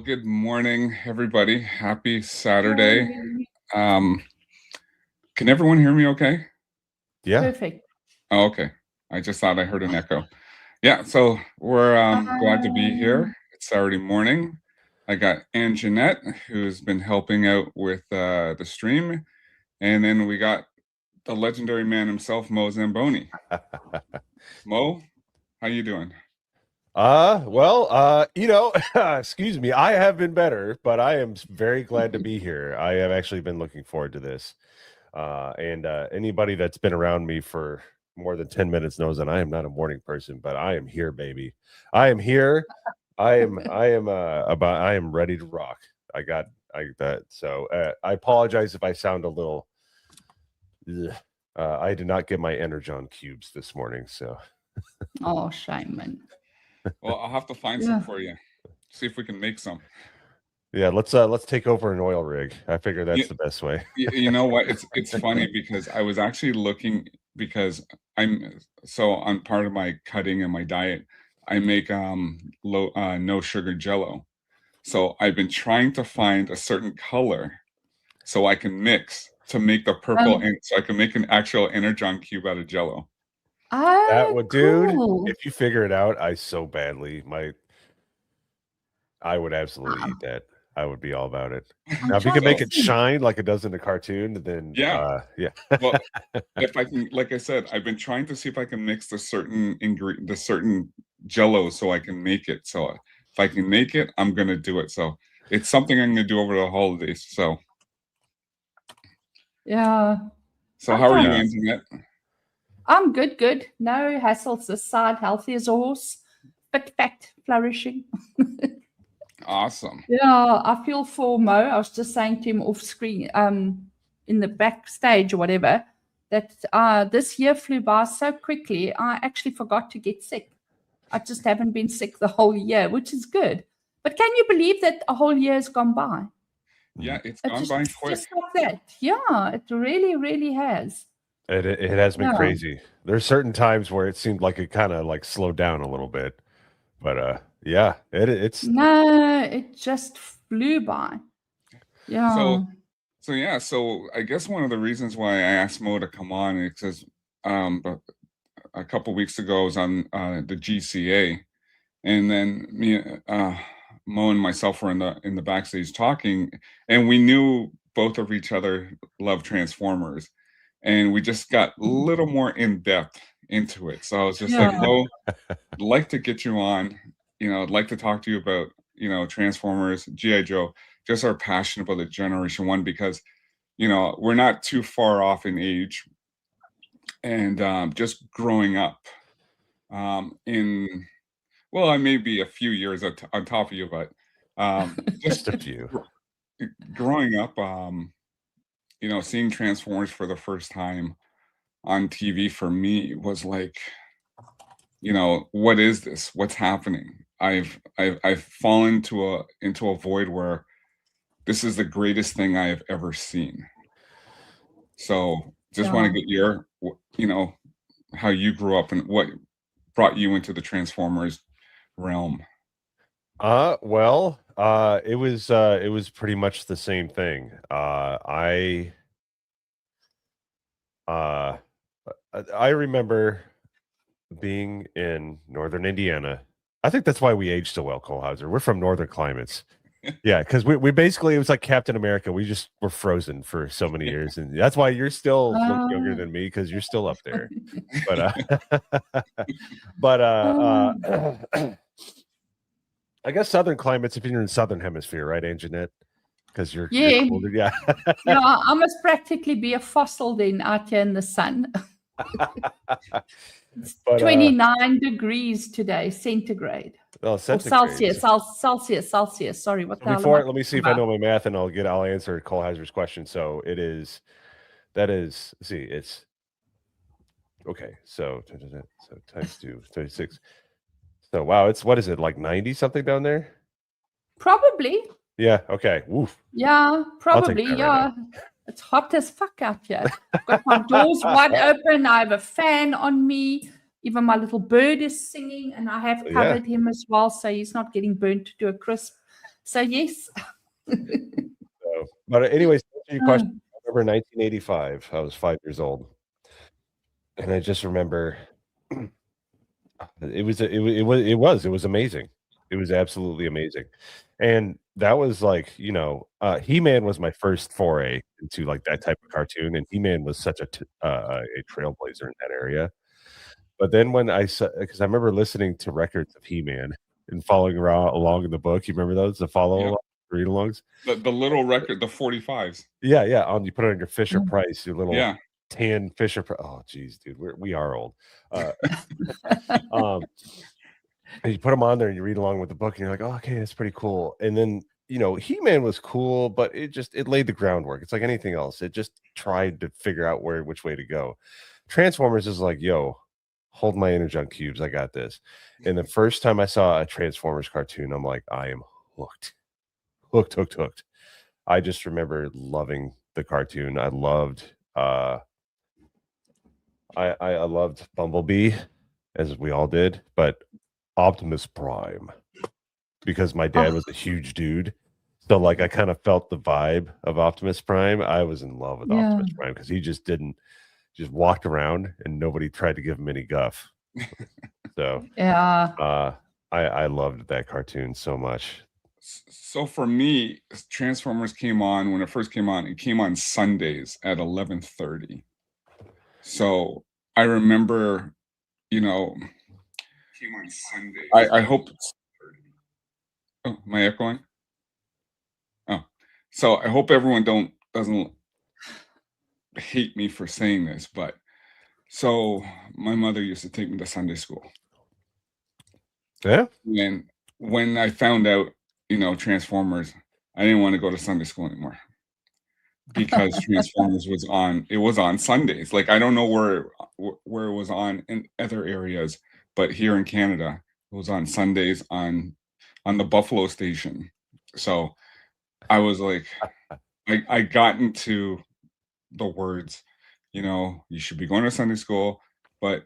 good morning, everybody. Happy Saturday. Morning. Can everyone hear me okay? Yeah. Perfect. Oh, okay. I just thought I heard an echo. Yeah, so we're glad to be here. It's Saturday morning. I got Anjanette, who's been helping out with the stream. And then we got the legendary man himself, MOZAMBONI. Mo, how you doing? Excuse me. I have been better, but I am very glad to be here. I have actually been looking forward to this. And anybody that's been around me for more than 10 minutes knows that I am not a morning person, but I am here, baby. I am here. I am ready to rock. So I apologize if I sound a little, I did not get my Energon cubes this morning, so. Oh, shame, man. Well, I'll have to find some for you. See if we can make some. Yeah, let's take over an oil rig. I figure that's the best way. You know what? It's funny because I was actually looking, because on part of my cutting and my diet, I make no sugar jello. So I've been trying to find a certain color so I can mix to make the purple, and so I can make an actual Energon cube out of jello. That would, dude. Cool. If you figure it out, I would absolutely eat that. I would be all about it. Now, if you can make it shine like it does in the cartoon, then yeah. Well, if I can, like I said, I've been trying to see if I can mix the certain jello so I can make it. So if I can make it, I'm gonna do it. So it's something I'm gonna do over the holidays. So yeah. So how are you, Anjanette? I'm good. No hassles this side. Healthy as a horse. Fit, fat, flourishing. Awesome. Yeah, I feel for Mo. I was just saying to him off screen, in the backstage or whatever, that this year flew by so quickly. I actually forgot to get sick. I just haven't been sick the whole year, which is good. But can you believe that a whole year has gone by? Yeah, it's gone by quick. Just like that. Yeah, it really, really has. It has been crazy. There's certain times where it seemed like it kind of like slowed down a little bit, but yeah, it just flew by. Yeah. So I guess one of the reasons why I asked Mo to come on is because a couple weeks ago I was on the GCA, and then Mo and myself were in the backstage talking, and we knew both of each other love Transformers, and we just got a little more in depth into it. So I was just like, Mo, I'd like to get you on. I'd like to talk to you about, Transformers, G.I. Joe, just our passion about the Generation 1, because, we're not too far off in age. And just growing up I may be a few years on top of you, but just a few. Growing up, seeing Transformers for the first time on TV for me was like, what is this? What's happening? I've fallen into a void where this is the greatest thing I have ever seen. So just want to get your, how you grew up and what brought you into the Transformers realm. It was pretty much the same thing. I remember being in northern Indiana. I think that's why we aged so well, Kohlhauser. We're from northern climates. Yeah, because we basically, it was like Captain America. We just were frozen for so many years, and that's why you're still look younger than me, because you're still up there. But I guess southern climates, if you're in southern hemisphere, right, Anjanette? Because you're older. Yeah. Yeah, I must practically be a fossil then out here in the sun. It's 29 degrees today, centigrade. Oh, centigrade. Celsius. Sorry, what the hell? Let me see if I know my math, and I'll answer Kohlhauser's question. So it's okay. So times 2, 36. So wow, what is it, like 90 something down there? Probably. Yeah. Okay. Woof. Yeah, probably. Yeah. It's hot as fuck out here. I've got my doors wide open. I have a fan on me. Even my little bird is singing, and I have covered him as well, so he's not getting burnt to a crisp. So yes. So, but anyways, to answer your question, I remember 1985. I was 5 years old, and I just remember it was amazing. It was absolutely amazing, and that was like, He-Man was my first foray into like that type of cartoon, and He-Man was such a trailblazer in that area. But then when I saw, because I remember listening to records of He-Man and following around along in the book. You remember those, the follow Yeah. along, read alongs? The little record, the 45s. Yeah, yeah. You put it on your Fisher Price, your little Yeah. tan Fisher. Oh, geez, dude, we are old. And you put them on there and you read along with the book, and you're like, oh, okay, that's pretty cool. And then He-Man was cool, but it laid the groundwork. It's like anything else. It just tried to figure out which way to go. Transformers is like, yo, hold my Energon cubes, I got this. And the first time I saw a Transformers cartoon, I'm like, I am hooked. I just remember loving the cartoon. I loved I loved Bumblebee, as we all did, but Optimus Prime, because my dad was a huge dude. So like I kind of felt the vibe of Optimus Prime. I was in love with Optimus Prime because he just walked around and nobody tried to give him any guff. So Yeah. I loved that cartoon so much. So for me, Transformers came on when it first came on. It came on Sundays at 11:30. So I remember, came on Sundays. I hope. Oh, am I echoing? Oh, so I hope everyone doesn't hate me for saying this, but so my mother used to take me to Sunday school. Yeah. And when I found out, Transformers, I didn't want to go to Sunday school anymore because Transformers was on Sundays. Like, I don't know where it was on in other areas, but here in Canada, it was on Sundays on the Buffalo station. So I was like, I got into the words, you should be going to Sunday school, but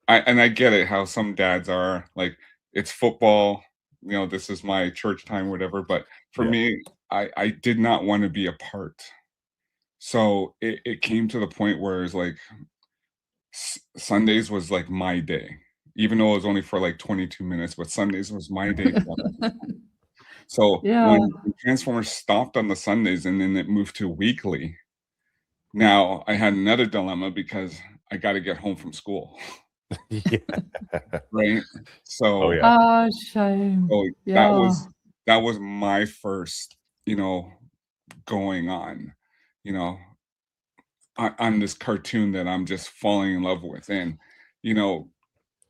I get it how some dads are like, it's football, this is my church time, whatever. But for me, I did not want to be a part. So it came to the point where it's like Sundays was like my day, even though it was only for like 22 minutes, but Sundays was my day. So when Transformers stopped on the Sundays and then it moved to weekly, now I had another dilemma because I got to get home from school. Right. So Shame. so that was my first, going on, on this cartoon that I'm just falling in love with. And,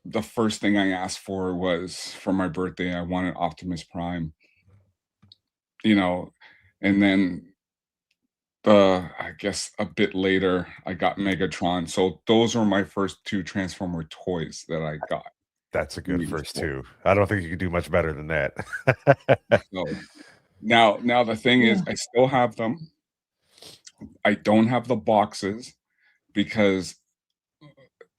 the first thing I asked for was for my birthday, I wanted Optimus Prime, and then I guess a bit later I got Megatron. So those were my first two Transformer toys that I got. That's a good first two. I don't think you could do much better than that. So now the thing is, I still have them. I don't have the boxes because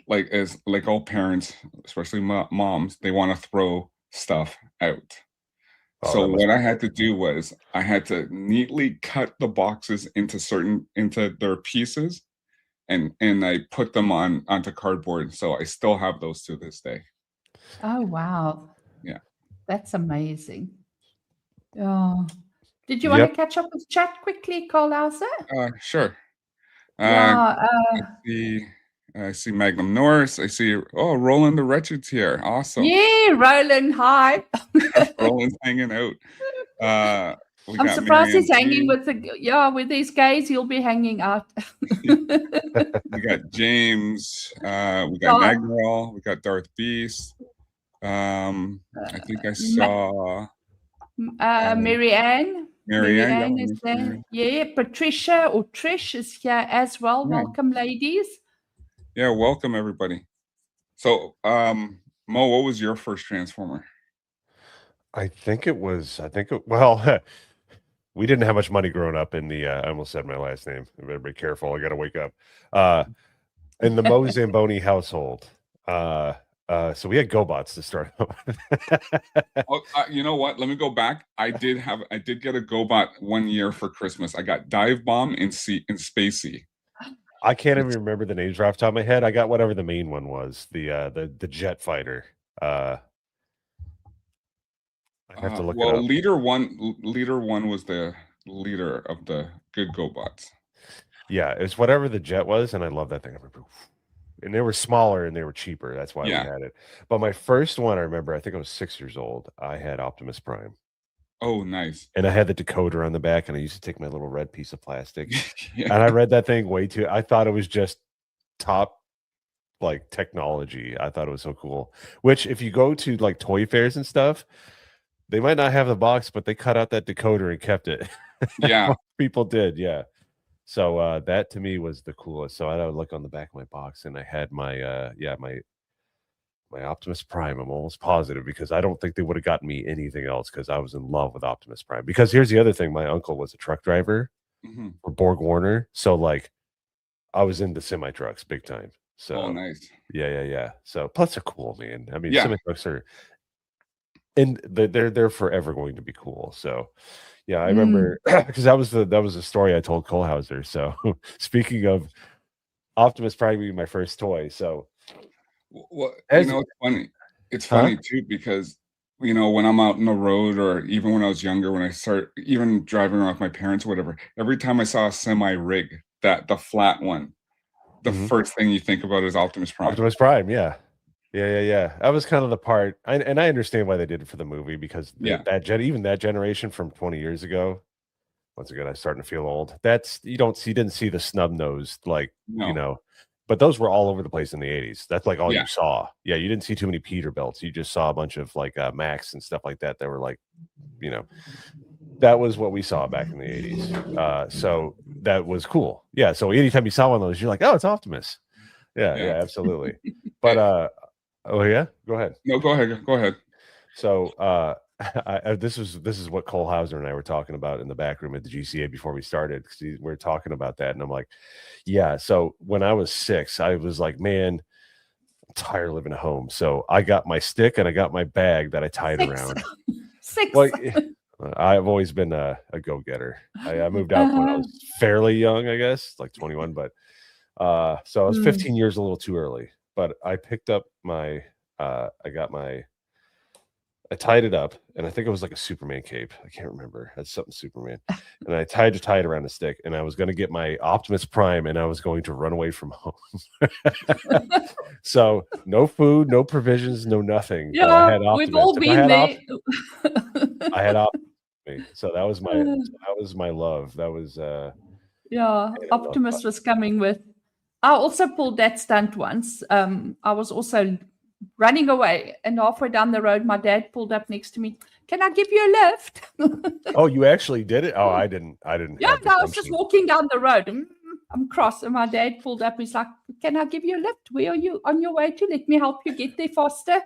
like all parents, especially moms, they want to throw stuff out. So what I had to do was I had to neatly cut the boxes into their pieces, and I put them onto cardboard. So I still have those to this day. Oh wow. Yeah. That's amazing. Oh. Did you want to catch up with chat quickly, Carl Hauser? Sure. I see Magnum Norris. I see Roland the Wretched's here. Awesome. Yeah, Roland, hi. Roland's hanging out. I'm surprised he's hanging with with these guys. He'll be hanging out. We got James. We got Magneral. We got Darth Beast. I think I saw Marianne. Marianne is there. Yeah, Patricia or Trish is here as well. Yeah. Welcome, ladies. Yeah, welcome everybody. So, Mo, what was your first Transformer? Well, we didn't have much money growing up in the I almost said my last name. I better be careful. I gotta wake up. In the MOZAMBONI household, So we had GoBots to start with. Oh, you know what? Let me go back. I did get a GoBot one year for Christmas. I got Dive Bomb and Spacey. I can't even remember the names right off the top of my head. I got whatever the main one was, the jet fighter. I have to look it up. Leader one was the leader of the good GoBots. Yeah, it's whatever the jet was, and I love that thing. I remember. And they were smaller and they were cheaper. That's why we had it. But my first one, I remember, I think I was 6 years old. I had Optimus Prime. Oh, nice. And I had the decoder on the back, and I used to take my little red piece of plastic. And I read that thing way too. I thought it was just top like technology. I thought it was so cool. Which if you go to like toy fairs and stuff, they might not have the box, but they cut out that decoder and kept it. Yeah. People did, yeah. So that to me was the coolest. So I would look on the back of my box, and I had my my Optimus Prime. I'm almost positive, because I don't think they would have gotten me anything else, because I was in love with Optimus Prime. Because here's the other thing: my uncle was a truck driver for Borg Warner, so like I was into semi trucks big time. So nice. Yeah. So plus they're cool, man. I mean, semi trucks are, and they're forever going to be cool. So. Yeah, I remember because that was the story I told Kohlhauser. So speaking of Optimus Prime being my first toy, so it's funny. It's funny too, because when I'm out on the road, or even when I was younger, when I start even driving around with my parents, or whatever, every time I saw a semi rig, the flat one, the first thing you think about is Optimus Prime. Optimus Prime, yeah. That was kind of the part, and I understand why they did it for the movie, because even that generation from 20 years ago. Once again, I'm starting to feel old. You didn't see the snub nosed, like but those were all over the place in the 80s. That's like all you saw. Yeah, you didn't see too many Peterbilts. You just saw a bunch of like Max and stuff like that. That were like, that was what we saw back in the 80s. So that was cool. Yeah. So anytime you saw one of those, you're like, oh, it's Optimus. Yeah, absolutely. But oh yeah, go ahead. No, go ahead. So this is what Kohlhauser and I were talking about in the back room at the GCA before we started, because we were talking about that, and I'm like, yeah. So when I was 6, I was like, man, I'm tired of living at home. So I got my stick and I got my bag that I tied around. 6. Well, I've always been a go-getter. I moved out when I was fairly young, I guess, like 21, but so I was 15 years a little too early. But I picked up I tied it up, and I think it was like a Superman cape. I can't remember. That's something Superman. And I tied it around a stick, and I was going to get my Optimus Prime, and I was going to run away from home. So no food, no provisions, no nothing. Yeah, I had Optimus. we've all been there. I had Optimus. So that was my love. That was Optimus was coming with. I also pulled that stunt once. I was also running away, and halfway down the road, my dad pulled up next to me. Can I give you a lift? Oh, you actually did it? Oh, I didn't. Yeah, no, I was just walking down the road. I'm cross, and my dad pulled up. He's like, "Can I give you a lift? Where are you on your way to? Let me help you get there faster."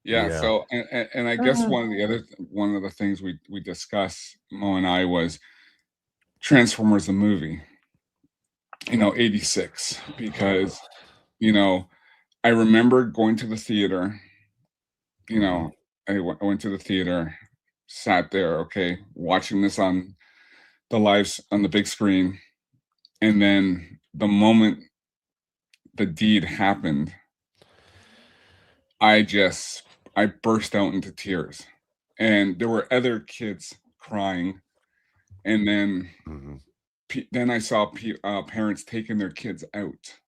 So and I guess one of the things we discussed, Mo and I, was Transformers the movie. 86, because I remember going to the theater. I went to the theater, sat there, watching this on the big screen, and then the moment the deed happened, I burst out into tears, and there were other kids crying, and then I saw parents taking their kids out,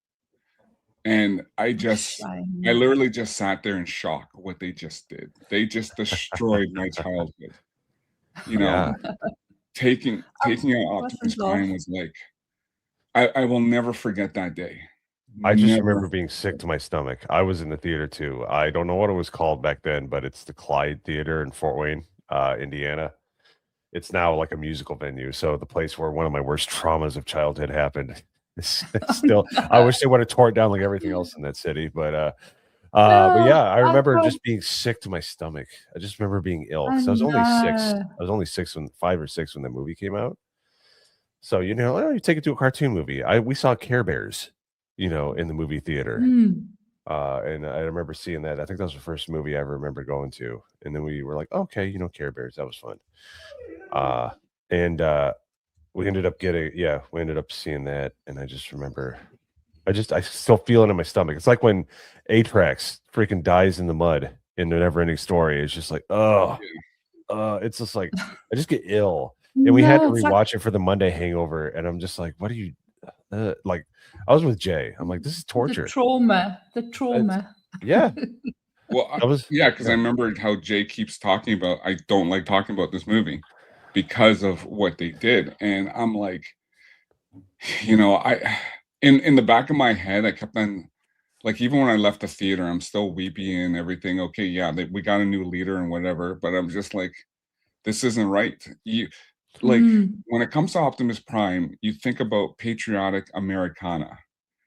and I literally just sat there in shock what they just did. They just destroyed my childhood. Taking out Optimus Prime was like, I will never forget that day. I just remember being sick to my stomach. I was in the theater too. I don't know what it was called back then, but it's the Clyde Theater in Fort Wayne, Indiana. It's now like a musical venue. So the place where one of my worst traumas of childhood happened. It's still, I wish they would have tore it down like everything else in that city. But yeah, I remember just being sick to my stomach. I just remember being ill because I was only 6. I was only 5 or 6 when the movie came out. So you take it to a cartoon movie. We saw Care Bears. you know, in the movie theater. Mm. And I remember seeing that. I think that was the first movie I ever remember going to. And then we were like, okay, you know, Care Bears, that was fun. And we ended up we ended up seeing that. And I just remember, I still feel it in my stomach. It's like when Atrax freaking dies in the mud in the Never Ending Story. It's just like, it's just like, I just get ill. And we had to No, it's like rewatch it for the Monday hangover. And I'm just like, what are you, like, I was with Jay. I'm like, this is the torture. trauma. The It's, trauma. yeah. Well, I was, yeah, because I remembered how Jay keeps talking about, I don't like talking about this movie because of what they did. And I'm like, you know, in the back of my head, I kept on, like, even when I left the theater, I'm still weepy and everything. Okay, yeah, we got a new leader and whatever, but I'm just like, this isn't right. Like, Mm. when it comes to Optimus Prime, you think about patriotic Americana.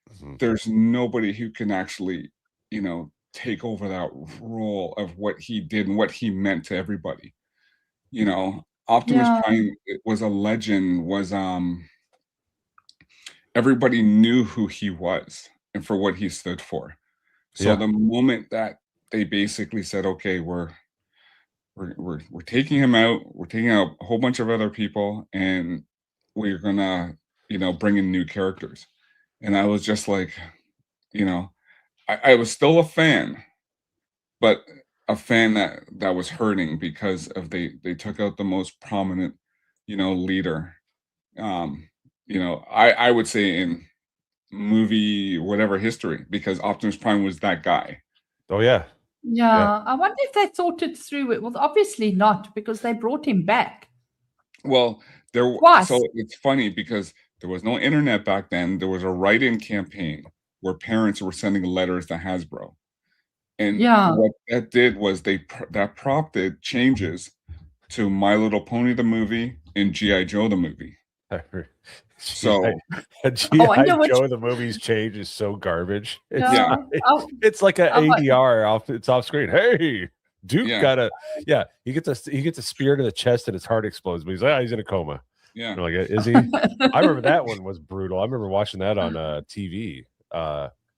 Mhm. There's nobody who can actually, you know, take over that role of what he did and what he meant to everybody. You know, Optimus Yeah. Prime was a legend, everybody knew who he was and for what he stood for. So Yeah. the moment that they basically said, okay, we're taking him out, we're taking out a whole bunch of other people, and we're gonna, you know, bring in new characters. And I was just like, you know, I was still a fan, but a fan that was hurting because of they took out the most prominent, you know, leader. Um, you know, I would say in movie whatever history, because Optimus Prime was that guy. Oh yeah. Yeah. I wonder if they thought it through. Well, obviously not, because they brought him back Well, twice. so it's funny because there was no internet back then. There was a write-in campaign where parents were sending letters to Hasbro. And Yeah. what that did was that prompted changes to My Little Pony the movie and GI Joe the movie. So I GI wonder which. Joe the movie's change is so garbage. It's Yeah. not, it's like an I wa- ADR off screen. Hey, Duke Yeah. got he gets a spear to the chest and his heart explodes, but he's like, he's in a coma. yeah, You're like, is he? I remember that one was brutal. I remember watching that on TV.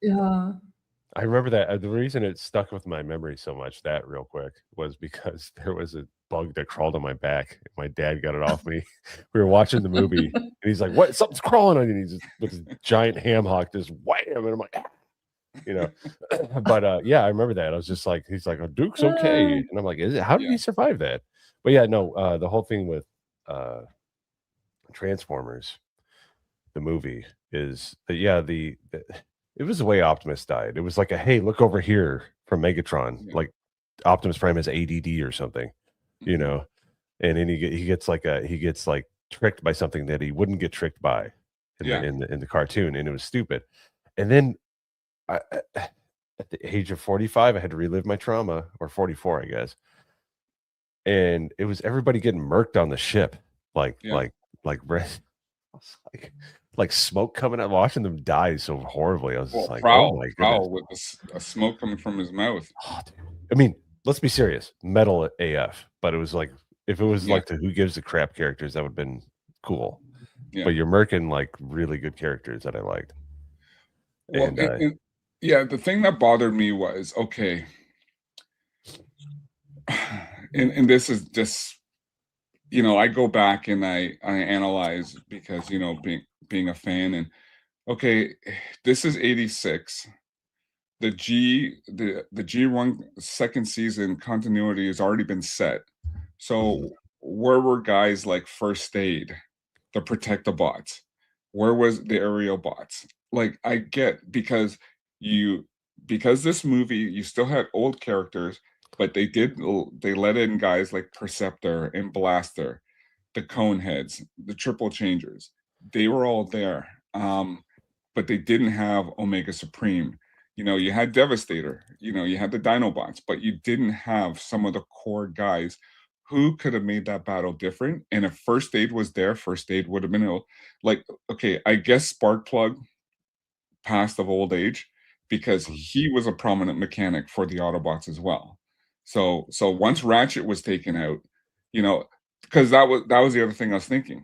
Yeah. I remember that. The reason it stuck with my memory so much, that real quick, was because there was a bug that crawled on my back. My dad got it off me. We were watching the movie, and he's like, "What? Something's crawling on you." And he's just, with his giant ham hock, just wham, and I'm like, you know. But yeah, I remember that. I was just like, he's like, "Oh, Duke's okay," and I'm like, "Is it? How did he survive that?" But yeah, no, the whole thing with Transformers, the movie, is that it was the way Optimus died. It was like a, hey, look over here from Megatron. Yeah. Like Optimus Prime has ADD or something, you know, and then he gets like tricked by something that he wouldn't get tricked by in the cartoon, and it was stupid. And then at the age of 45, I had to relive my trauma, or 44, I guess. And it was everybody getting murked on the ship, like smoke coming out, watching them die so horribly. I was just like, oh my goodness. with the smoke coming from his mouth. Oh, I mean, let's be serious. Metal AF, but it was like, if it was like the Who Gives a Crap characters, that would have been cool. Yeah. But you're murking like really good characters that I liked. Well, and the thing that bothered me was, okay, and this is just, you know, I go back and I analyze, because, you know, being a fan, and okay, this is 86. The G1 second season continuity has already been set. So where were guys like First Aid, the Protectobots? Where was the aerial bots? Like, I get, because this movie, you still had old characters, but they let in guys like Perceptor and Blaster, the Coneheads, the Triple Changers. They were all there. But they didn't have Omega Supreme. You know, you had Devastator, you know, you had the Dinobots, but you didn't have some of the core guys who could have made that battle different. And if First Aid was there, First Aid would have been like, okay, I guess Sparkplug passed of old age, because he was a prominent mechanic for the Autobots as well. So once Ratchet was taken out, you know, because that was the other thing I was thinking.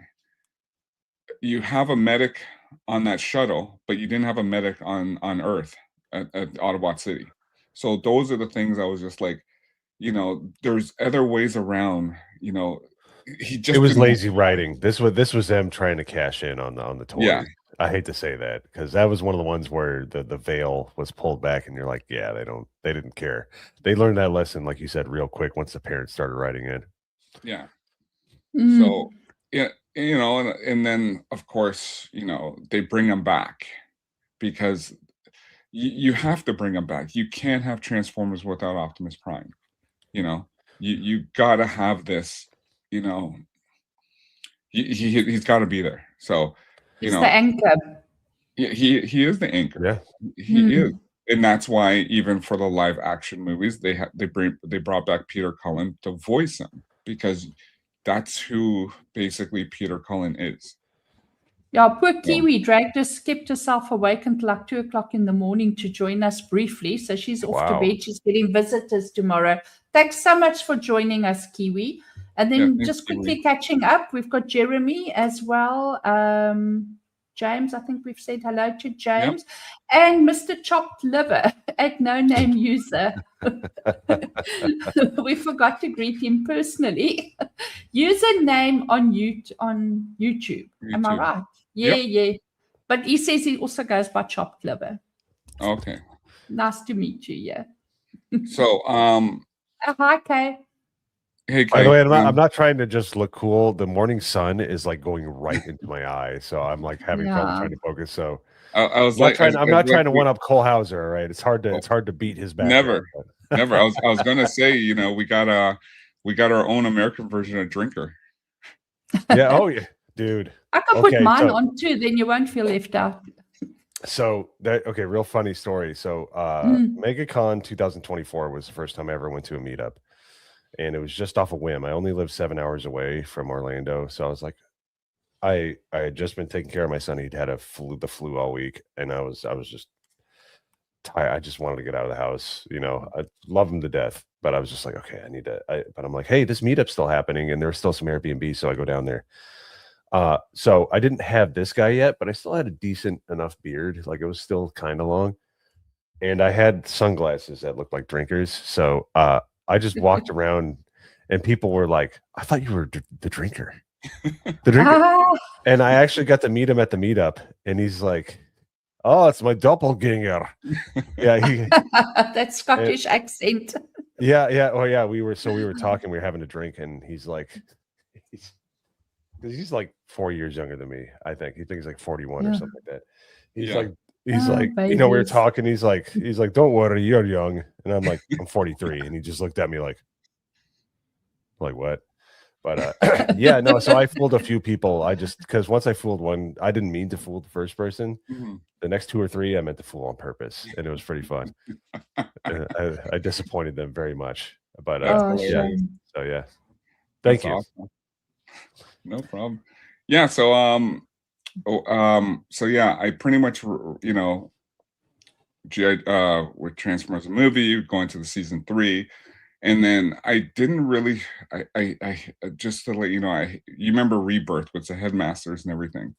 You have a medic on that shuttle, but you didn't have a medic on Earth at Autobot City. So those are the things I was just like, there's other ways around. He It just was didn't. lazy writing. This was them trying to cash in on the toys. Yeah. I hate to say that because that was one of the ones where the veil was pulled back, and you're like, yeah, they didn't care. They learned that lesson, like you said, real quick once the parents started writing in. Yeah. Mm. So yeah, and then of course, they bring them back because you have to bring them back. You can't have Transformers without Optimus Prime. You gotta have this. He's got to be there. So He's the anchor. he is the anchor. Yeah, he is, and that's why even for the live action movies, they brought back Peter Cullen to voice him, because that's who basically Peter Cullen is. Yeah, poor Kiwi kept herself awake until like 2 o'clock in the morning to join us briefly. So she's off to bed. She's getting visitors tomorrow. Thanks so much for joining us, Kiwi. And then just quickly catching up, we've got Jeremy as well. James, I think we've said hello to James. Yep. And Mr. Chopped Liver at No Name User. We forgot to greet him personally. Username on YouTube. Am I right? Yeah, yeah. But he says he also goes by Chopped Liver. Okay. Nice to meet you, yeah. So, hi, Kay. Hey, Kay. By the way, I'm not trying to just look cool. The morning sun is like going right into my eye, so I'm like having trouble trying to focus. So I was I'm not trying to one up Cole Hauser, right? It's hard to beat his back. Never. I was gonna say, we got our own American version of Drinker. Yeah. Oh yeah, dude. I can put mine on too. Then you won't feel left out. So real funny story. So MegaCon 2024 was the first time I ever went to a meetup. And it was just off a whim. I only live 7 hours away from Orlando. So I was like, I had just been taking care of my son. He'd had the flu all week. And I was just tired. I just wanted to get out of the house. I love him to death. But I was just like, okay, but I'm like, hey, this meetup's still happening. And there's still some Airbnb. So I go down there. So I didn't have this guy yet, but I still had a decent enough beard. Like it was still kind of long. And I had sunglasses that looked like drinkers. So I just walked around and people were like, I thought you were the drinker. The drinker. And I actually got to meet him at the meetup. And he's like, oh, it's my doppelganger. Yeah. That Scottish accent. Yeah. Oh, yeah. We were talking. We were having a drink. And he's like, he's like 4 years younger than me, I think. He thinks like 41 or something like that. He's like, we were talking. He's like, don't worry, you're young. And I'm like, I'm 43. And he just looked at me like what? But yeah, no. So I fooled a few people. Because once I fooled one, I didn't mean to fool the first person. Mm-hmm. The next 2 or 3, I meant to fool on purpose, and it was pretty fun. I disappointed them very much. But yeah. So yeah, thank you. Awesome. No problem. Yeah. So so yeah, I pretty much, with Transformers the movie, going to the season 3, and then I didn't really, I just to let you know, you remember Rebirth with the headmasters and everything.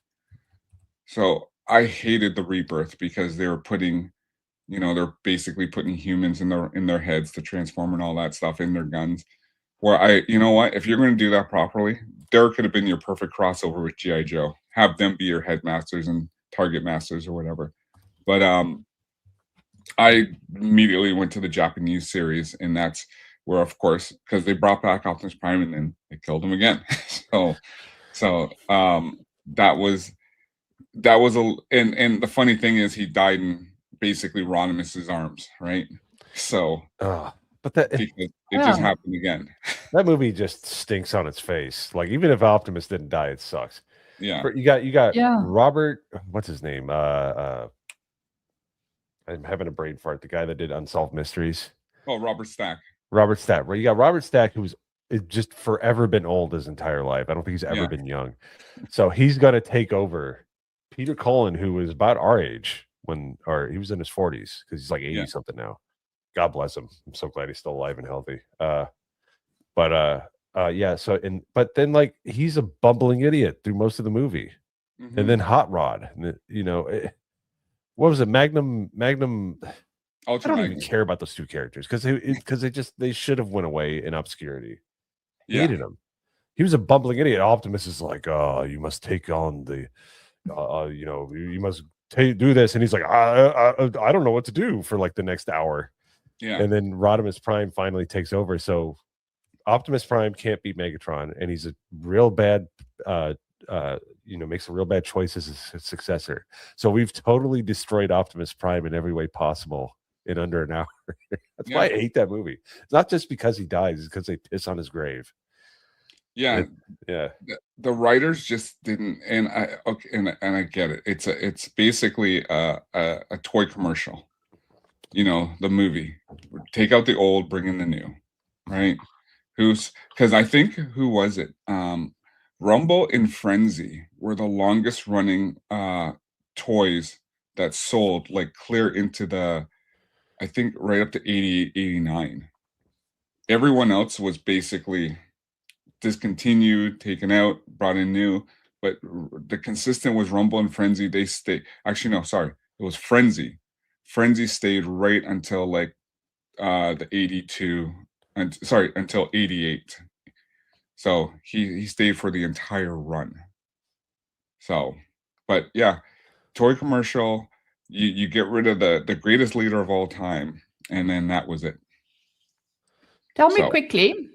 So I hated the Rebirth because they were putting, they're basically putting humans in their heads to transform and all that stuff in their guns. Where you know what, if you're going to do that properly, there could have been your perfect crossover with G.I. Joe. Have them be your headmasters and target masters or whatever. But I immediately went to the Japanese series, and that's where, of course, because they brought back Optimus Prime and then they killed him again. so that was and the funny thing is he died in basically Rodimus's arms, right? So but that it just happened again. That movie just stinks on its face. Like even if Optimus didn't die, it sucks. Yeah. You got Robert, what's his name? I'm having a brain fart. The guy that did Unsolved Mysteries. Oh, Robert Stack. Right? You got Robert Stack, who's just forever been old his entire life. I don't think he's ever been young. So he's gonna take over Peter Cullen, who was about our age or he was in his 40s because he's like 80 something now. God bless him. I'm so glad he's still alive and healthy. But then like he's a bumbling idiot through most of the movie. and then Hot Rod. You know, what was it? Magnum. I Ultra don't Magnum. even care about those two characters because they should have went away in obscurity. Yeah. Hated him. He was a bumbling idiot. Optimus is like, oh, you must take on the, you know, you must do this, and he's like, I don't know what to do for like the next hour. Yeah. And then Rodimus Prime finally takes over. So Optimus Prime can't beat Megatron, and he's a real bad, you know, makes a real bad choice as his successor. So we've totally destroyed Optimus Prime in every way possible in under an hour. That's why I hate that movie. It's not just because he dies; it's because they piss on his grave. Yeah. The writers just didn't, and I get it. It's basically a toy commercial. You know, the movie. Take out the old, bring in the new, right? Because I think, who was it? Rumble and Frenzy were the longest running toys that sold, like clear into the, I think right up to 88, 89. Everyone else was basically discontinued, taken out, brought in new, but the consistent was Rumble and Frenzy. They stayed, actually, no, sorry, it was Frenzy. Frenzy stayed right until like the 82, and sorry, until 88. So he stayed for the entire run. So, but yeah, toy commercial, you get rid of the greatest leader of all time, and then that was it. Tell me quickly,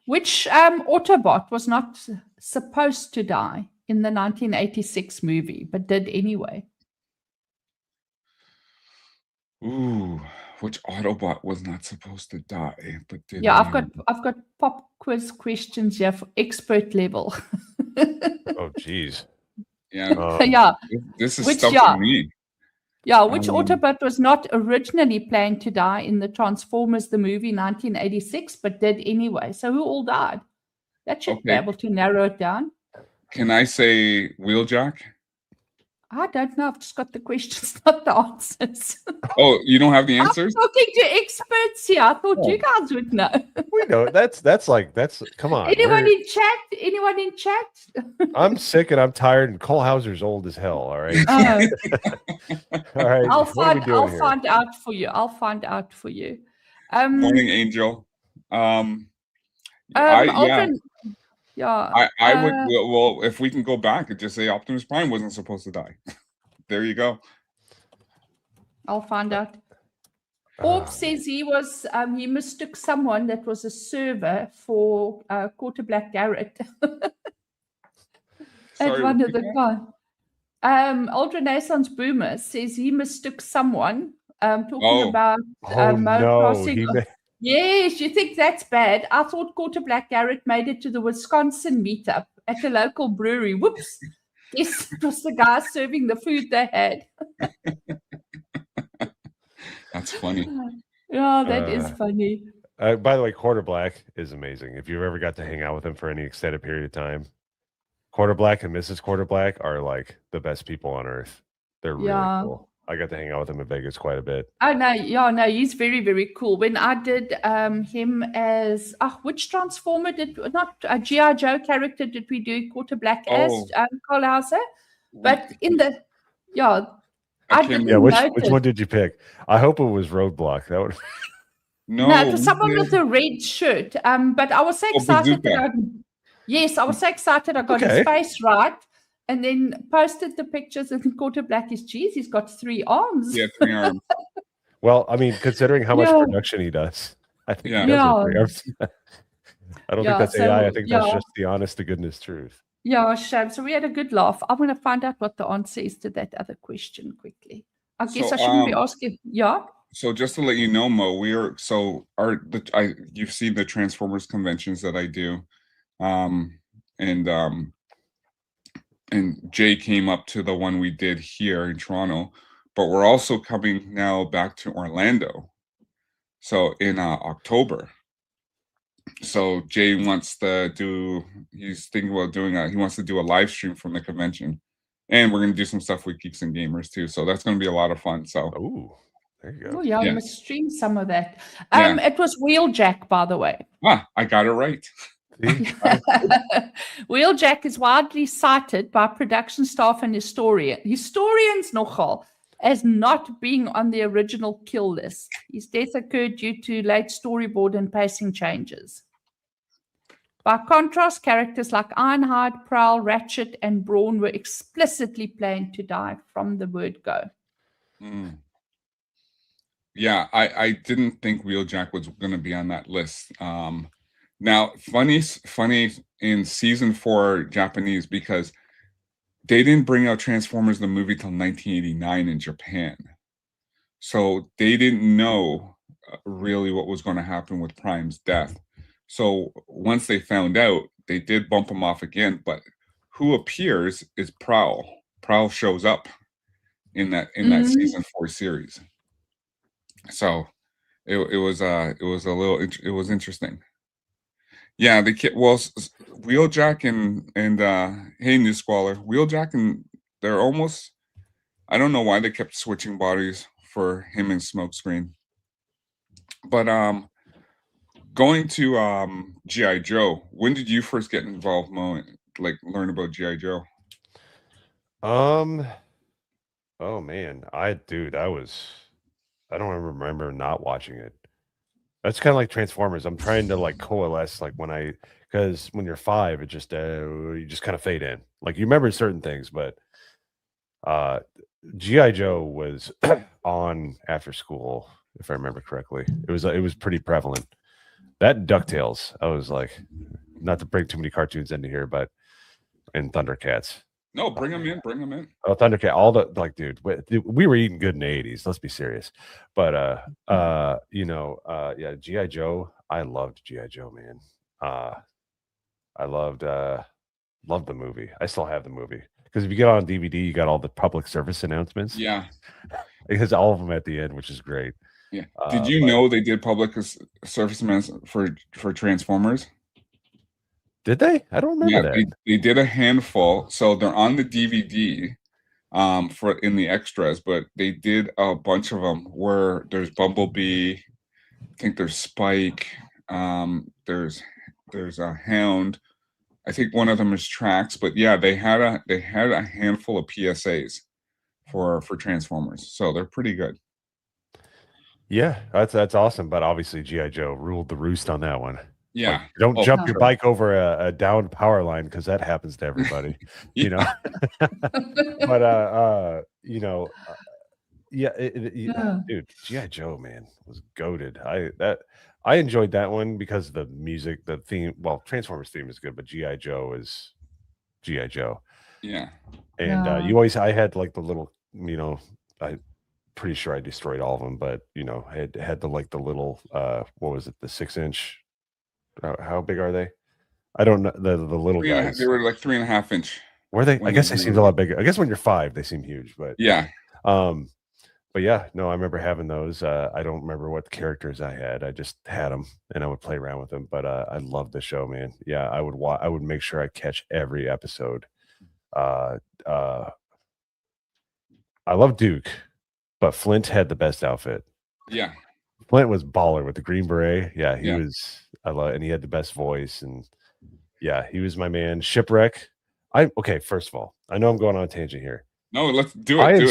which Autobot was not supposed to die in the 1986 movie, but did anyway? Ooh, which Autobot was not supposed to die, but did? Yeah, I've got pop quiz questions here for expert level. Oh, geez. Yeah. Yeah. This is stuff for me. Yeah, which Autobot was not originally planned to die in the Transformers the movie 1986, but did anyway? So who all died? That should be able to narrow it down. Can I say Wheeljack? I don't know. I've just got the questions, not the answers. Oh, you don't have the answers? I'm talking to experts here. I thought you guys would know. We know. That's come on. Anyone in chat? Anyone in chat? I'm sick and I'm tired, and Cole Hauser's old as hell. All right. All right. I'll find out for you. I'll find out for you. Morning, Angel. I would. Well, if we can go back and just say Optimus Prime wasn't supposed to die. There you go. I'll find out. Orb says he mistook someone that was a server for Quarter Black Garrett. At one of the guys. Old Renaissance Boomer says he mistook someone talking about crossing. Yes, you think that's bad? I thought Quarter Black Garrett made it to the Wisconsin meetup at a local brewery. Whoops. Yes, it was the guy serving the food they had. That's funny. Yeah, that is funny. By the way, Quarter Black is amazing. If you've ever got to hang out with him for any extended period of time, Quarter Black and Mrs. Quarter Black are like the best people on earth. They're really cool. I got to hang out with him in Vegas quite a bit. Oh, no. Yeah, no, he's very, very cool. When I did him as, which Transformer not a G.I. Joe character did we do Quarter Black as Cole Hauser? But in the, which one did you pick? I hope it was Roadblock. That would No, it was someone with a red shirt. But I was so excited I was so excited I got his face right. And then posted the pictures and Quarter Black is geez, he's got 3 arms. Yeah, 3 arms. Well, I mean, considering how much production he does, I think he does have 3 arms. I don't think that's AI. I think that's just the honest to goodness truth. Yeah, shame. So we had a good laugh. I'm going to find out what the answer is to that other question quickly. I guess I shouldn't be asking. Yeah. So just to let you know, Mo, you've seen the Transformers conventions that I do, and Jay came up to the one we did here in Toronto, but we're also coming now back to Orlando. So in October. So Jay wants to he's thinking about he wants to do a live stream from the convention. And we're going to do some stuff with Geeks and Gamers too. So that's going to be a lot of fun. So, there you go. Oh, yeah, you must stream some of that. It was Wheeljack, by the way. I got it right. See? Wheeljack is widely cited by production staff and historians nogal as not being on the original kill list. His death occurred due to late storyboard and pacing changes. By contrast, characters like Ironhide, Prowl, Ratchet, and Brawn were explicitly planned to die from the word go. Mm. Yeah, I didn't think Wheeljack was going to be on that list. Now, funny in season 4 Japanese, because they didn't bring out Transformers the movie till 1989 in Japan. So they didn't know really what was going to happen with Prime's death. So once they found out, they did bump him off again. But who appears is Prowl. Prowl shows up in that season 4 series. So it was interesting. Yeah, Wheeljack and hey, New Squaller, Wheeljack and they're almost. I don't know why they kept switching bodies for him and Smokescreen. But going to GI Joe, when did you first get involved, Mo? Like learn about GI Joe? Oh man, I don't remember not watching it. That's kind of like Transformers. I'm trying to like coalesce like because when you're 5, it just you just kind of fade in. Like you remember certain things, but GI Joe was on after school, if I remember correctly. It was pretty prevalent. That DuckTales, I was like, not to bring too many cartoons into here, but and Thundercats. No, bring them in. Bring them in. Oh, Thundercat! All the like, dude, we were eating good in the 80s. Let's be serious. But yeah, GI Joe. I loved GI Joe, man. I loved the movie. I still have the movie because if you get on DVD, you got all the public service announcements. Yeah, it has all of them at the end, which is great. Yeah. Did you know they did public service announcements for Transformers? Did they? I don't remember that. They did a handful, so they're on the DVD for in the extras, but they did a bunch of them where there's Bumblebee, I think there's Spike, there's a Hound, I think one of them is Trax, but yeah, they had a handful of PSAs for Transformers, so they're pretty good. Yeah, that's awesome, but obviously GI Joe ruled the roost on that one. Yeah. Like, don't jump your bike over a downed power line because that happens to everybody, you know. But dude, GI Joe, man, was goated. I enjoyed that one because the music, the theme. Well, Transformers theme is good, but GI Joe is GI Joe. Yeah. And I had like the little, I pretty sure I destroyed all of them, but I had the like the little what was it, the 6-inch. How big are they? I don't know. The little guys. They were like 3.5 inch. Were they? I guess they seemed a lot bigger. I guess when you're 5, they seem huge, but yeah. But yeah, no, I remember having those. I don't remember what characters I had. I just had them and I would play around with them. But I loved the show, man. Yeah, I would make sure I catch every episode. I love Duke, but Flint had the best outfit. Yeah. Flint was baller with the green beret. Yeah, he was. And he had the best voice, and yeah, he was my man. Shipwreck. Okay. First of all, I know I'm going on a tangent here. No, let's do it.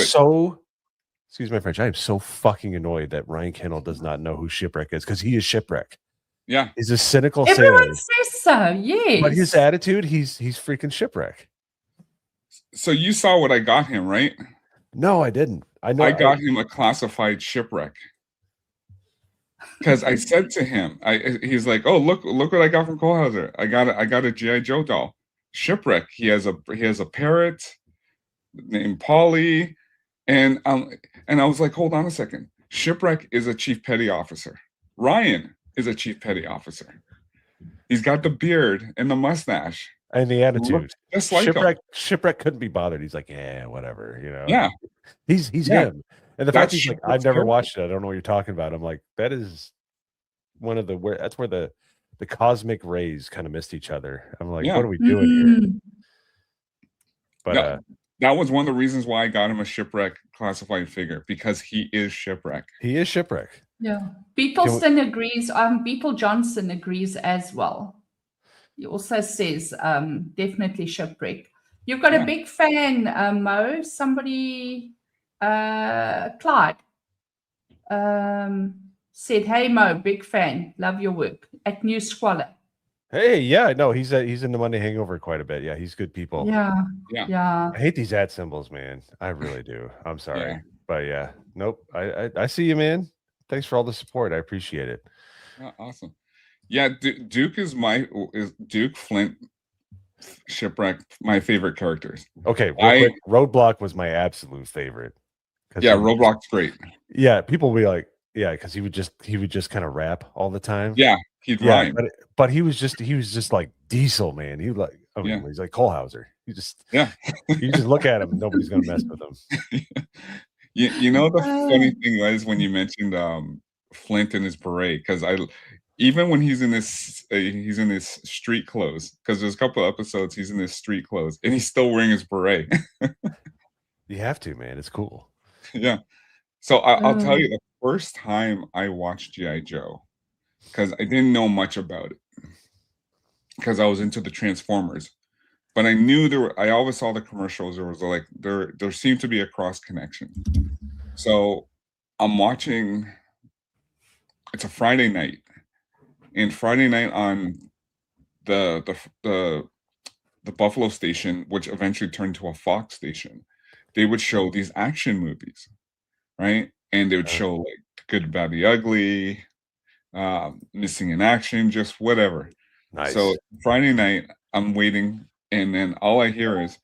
Excuse my French. I am so fucking annoyed that Ryan Kendall does not know who Shipwreck is because he is Shipwreck. Yeah, he's a cynical. Everyone says so. Yes, but his attitude, he's freaking Shipwreck. So you saw what I got him, right? No, I didn't. I got him a classified Shipwreck. Because I said to him, he's like, "Oh, look what I got from Kohlhauser. I got a GI Joe doll, Shipwreck. He has a parrot named Polly, and I was like, hold on a second. Shipwreck is a chief petty officer. Ryan is a chief petty officer. He's got the beard and the mustache and the attitude. Just like Shipwreck couldn't be bothered. He's like, yeah, whatever, Yeah, he's he's And the fact he's like, I've never watched it. I don't know what you're talking about. I'm like, that is one of that's where the cosmic rays kind of missed each other. I'm like, what are we doing here? But that was one of the reasons why I got him a Shipwreck classified figure, because he is Shipwreck. He is Shipwreck. Yeah. Beetleston agrees. Beetle Johnson agrees as well. He also says definitely Shipwreck. You've got Yeah. a big fan, Mo. Somebody, Clyde, said, "Hey Mo, big fan, love your work at New Squalor." Hey, yeah, no, he's in the Monday Hangover quite a bit. Yeah, he's good people. Yeah, Yeah. yeah. I hate these @symbols, man. I really do. I'm sorry, Yeah. but yeah, nope. I see you, man. Thanks for all the support. I appreciate it. Awesome. Yeah, Duke is Duke, Flint, Shipwreck, my favorite characters. Okay, real quick, Roadblock was my absolute favorite. Yeah, Roadblock's great. Yeah, people will be like, yeah, because he would just kind of rap all the time. Yeah, he'd rhyme. But he was just like Diesel, man. He like, I mean, he's like Kohlhauser. You just look at him, nobody's gonna mess with him. You know, the funny thing was when you mentioned Flint and his beret, because even when he's in his street clothes, because there's a couple of episodes he's in his street clothes and he's still wearing his beret. You have to, man. It's cool. Yeah. So I'll tell you, the first time I watched GI Joe, because I didn't know much about it, because I was into the Transformers, but I knew I always saw the commercials. There was like there seemed to be a cross connection. So I'm watching. It's a Friday night, and Friday night on the Buffalo station, which eventually turned to a Fox station, they would show these action movies, right? And they would show like Good, Bad, the Ugly, Missing in Action, just whatever. Nice. So Friday night, I'm waiting, and then all I hear is,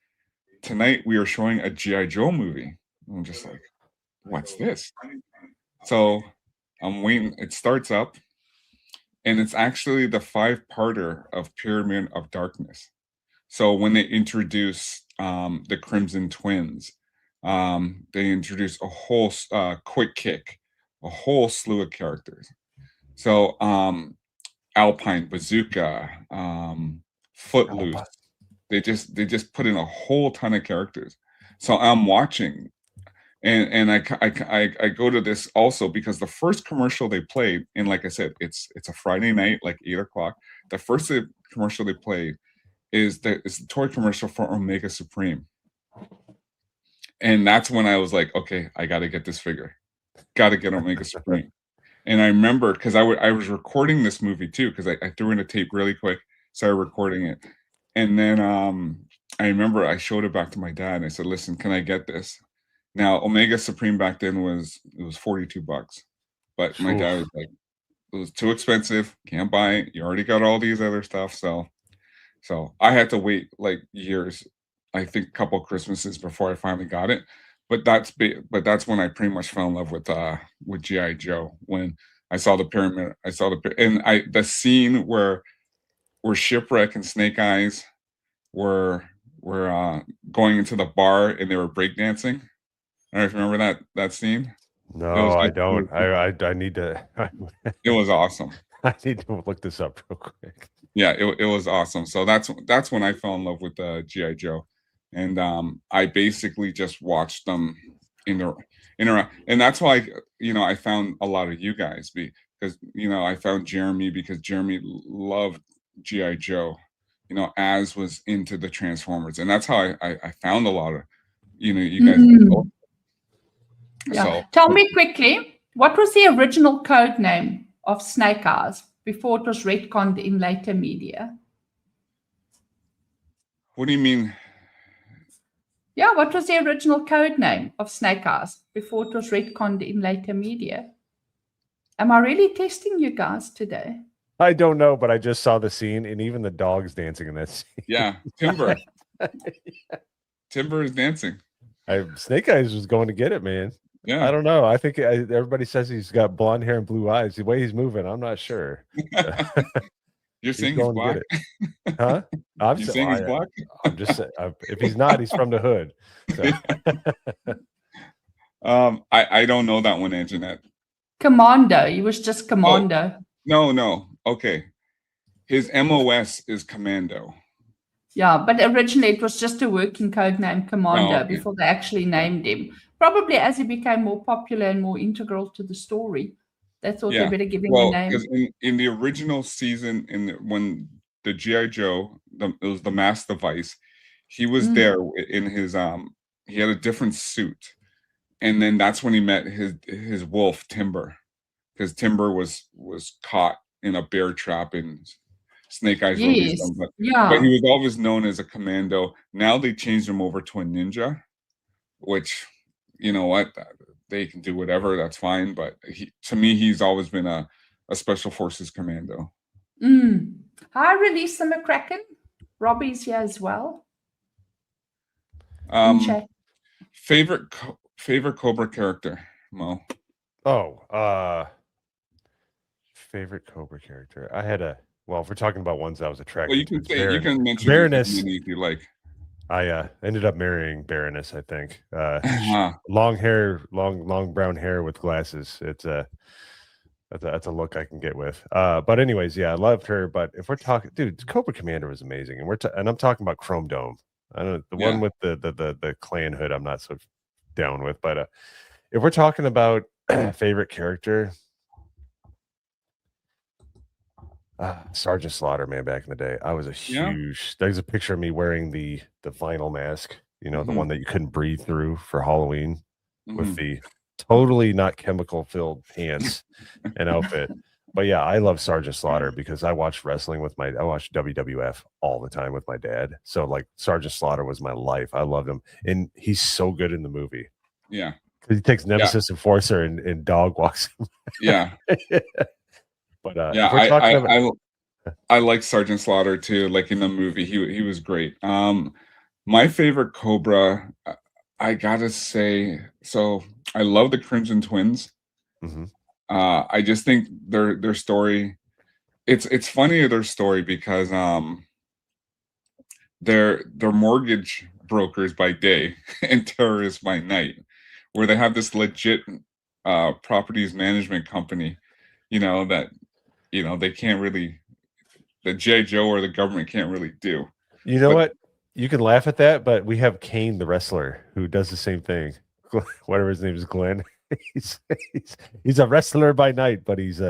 "Tonight we are showing a GI Joe movie." I'm just like, "What's this?" So I'm waiting. It starts up, and it's actually the 5-parter of Pyramid of Darkness. So when they introduce the Crimson Twins, they introduce a whole Quick Kick, a whole slew of characters. So Alpine Bazooka, Footloose. They just put in a whole ton of characters. So I'm watching, and I go to this also because the first commercial they played, and like I said, it's a Friday night, like 8:00. The first commercial they played is the toy commercial for Omega Supreme, and that's when I was like, okay, I got to get this figure, got to get Omega Supreme. And I remember because I was recording this movie too, because I threw in a tape really quick, started recording it, and then I remember I showed it back to my dad and I said, listen, can I get this? Now Omega Supreme back then was $42, but my dad was like, it was too expensive, can't buy it, you already got all these other stuff. So I had to wait like years, I think a couple of Christmases before I finally got it. But that's when I pretty much fell in love with GI Joe, when I saw the pyramid. The scene where Shipwreck and Snake Eyes were going into the bar and they were breakdancing. I don't know if you remember that scene. No, I don't. I need to. It was awesome. I need to look this up real quick. Yeah, it was awesome. So that's when I fell in love with GI Joe. And I basically just watched them in around, and that's why I found a lot of you guys, because I found Jeremy because Jeremy loved GI Joe, as was into the Transformers, and that's how I found a lot of you guys. Yeah. So, tell me quickly, what was the original code name of Snake Eyes before it was retconned in later media? What do you mean? Yeah, what was the original code name of Snake Eyes before it was retconned in later media? Am I really testing you guys today? I don't know, but I just saw the scene, and even the dog's dancing in that scene. Yeah, Timber. Timber is dancing. Snake Eyes was going to get it, man. Yeah, I don't know. I think everybody says he's got blonde hair and blue eyes. The way he's moving, I'm not sure. You're saying he's black? Huh? You're saying he's black? I'm just saying, if he's not, he's from the hood. So. I don't know that one, Anjanette. Commando. He was just Commando. Oh, no. Okay. His MOS is Commando. Yeah, but originally it was just a working code name, Commando, before they actually named him. Probably as he became more popular and more integral to the story, they thought they better give him a name. Because in the original season, when the GI Joe. It was the mass device. He was Mm. there in his he had a different suit, and then that's when he met his wolf Timber, because Timber was caught in a bear trap in Snake Eyes released Yes. him, but Yeah. he was always known as a commando. Now they changed him over to a ninja, which, you know what, they can do whatever, that's fine. But to me, he's always been a special forces commando. Hi, Release the McCracken. Robbie's here as well. Favorite Cobra character, Mo? Favorite Cobra character. I had well, if we're talking about ones I was attracted Well, you can to, say you can mention Baroness. if you like. I ended up marrying Baroness, I think. Uh-huh. Long hair, long brown hair with glasses. It's that's a look I can get with. But anyways, yeah, I loved her. But if we're talking, dude, Cobra Commander was amazing, and I'm talking about Chrome Dome. I don't know, the one with the clan hood. I'm not so down with, but if we're talking about favorite character, Sergeant Slaughter, man, back in the day, I was a huge. There's a picture of me wearing the vinyl mask, you know, the one that you couldn't breathe through for Halloween, with the totally not chemical filled pants and outfit. But yeah, I love Sergeant Slaughter because I watched wrestling with I watched WWF all the time with my dad. So like Sergeant Slaughter was my life. I loved him, and he's so good in the movie. Yeah, because he takes Nemesis Enforcer and dog walks him. Yeah. But I like Sergeant Slaughter too. Like in the movie, he was great. My favorite Cobra, I gotta say, so I love the Crimson Twins. I just think their story, it's funny, their story, because they're mortgage brokers by day and terrorists by night, where they have this legit properties management company, you know, that, you know, they can't really, the GI Joe or the government can't really do. You know what? You can laugh at that, but we have Kane the wrestler who does the same thing. Whatever his name is, Glenn. he's a wrestler by night, but he's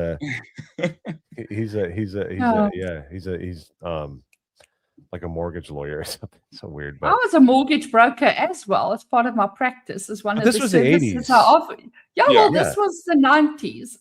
like a mortgage lawyer or something. So weird. But I was a mortgage broker as well as part of my practice. As one of the this was the 80s. I offered. Well, this was the 90s,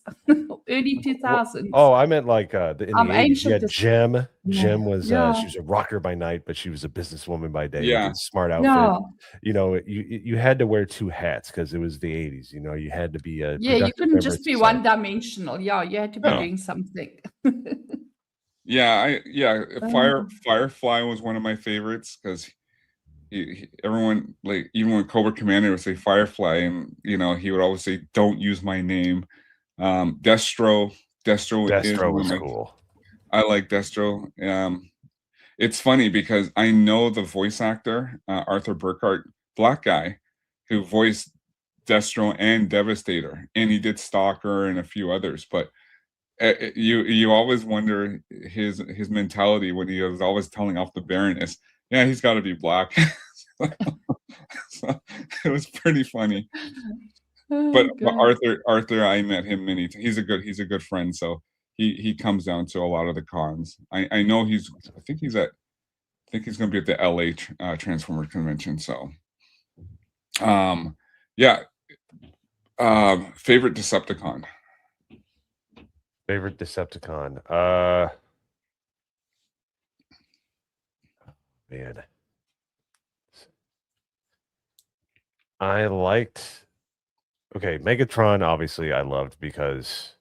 early 2000s. Oh, I meant like in the 80s. Yeah, Jem. Yeah. Jem was she was a rocker by night, but she was a businesswoman by day. Yeah, with a smart outfit. You know, you had to wear two hats because it was the 80s. You know, you had to be you couldn't just be one dimensional. Yeah, you had to be doing something. Firefly was one of my favorites because everyone, like, even when Cobra Commander would say Firefly, and you know, he would always say, "Don't use my name." Destro was cool. I like Destro. It's funny because I know the voice actor, Arthur Burkhart, black guy, who voiced Destro and Devastator, and he did Stalker and a few others, but you always wonder his mentality when he was always telling off the Baroness. Yeah, he's got to be black. So it was pretty funny. But Arthur, I met him many times. He's a good friend. So he comes down to a lot of the cons. I know I think he's going to be at the LA Transformer convention. So, favorite Decepticon. Favorite Decepticon. Man. I liked Megatron, obviously I loved because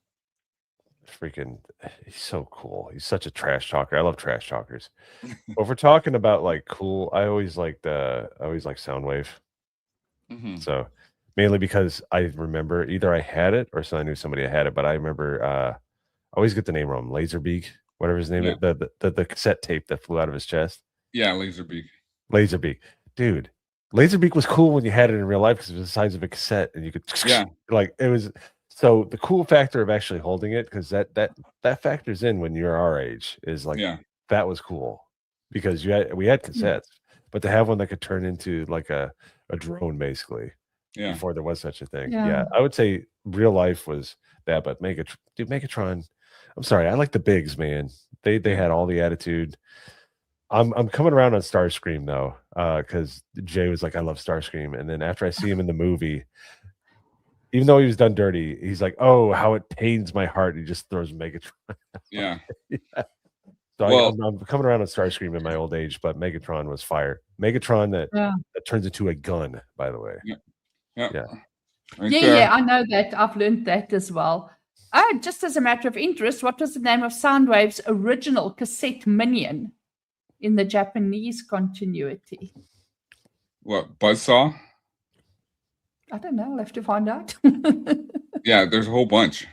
he's so cool. He's such a trash talker. I love trash talkers. But if we're talking about like cool, I always liked Soundwave. So mainly because I remember either I had it or so I knew somebody had it, but I remember I always get the name wrong. Laserbeak, whatever his name is, the cassette tape that flew out of his chest. Yeah, Laserbeak. Dude, Laserbeak was cool when you had it in real life because it was the size of a cassette and you could like it was. So the cool factor of actually holding it, because that factors in when you're our age, is like that was cool because we had cassettes, but to have one that could turn into like a drone basically before there was such a thing. Yeah, I would say real life was that, but Megatron. I'm sorry, I like the bigs, man. They had all the attitude. I'm coming around on Starscream though, because Jay was like, I love Starscream, and then after I see him in the movie, even though he was done dirty, he's like, oh, how it pains my heart. He just throws Megatron. Yeah. So Well- I'm coming around on Starscream in my old age, but Megatron was fire. Megatron that turns into a gun, by the way. Yeah. Right Yeah, there. yeah, I know that. I've learned that as well. Just as a matter of interest, what was the name of Soundwave's original cassette minion in the Japanese continuity? What, Buzzsaw? I don't know. I'll have to find out. Yeah, there's a whole bunch.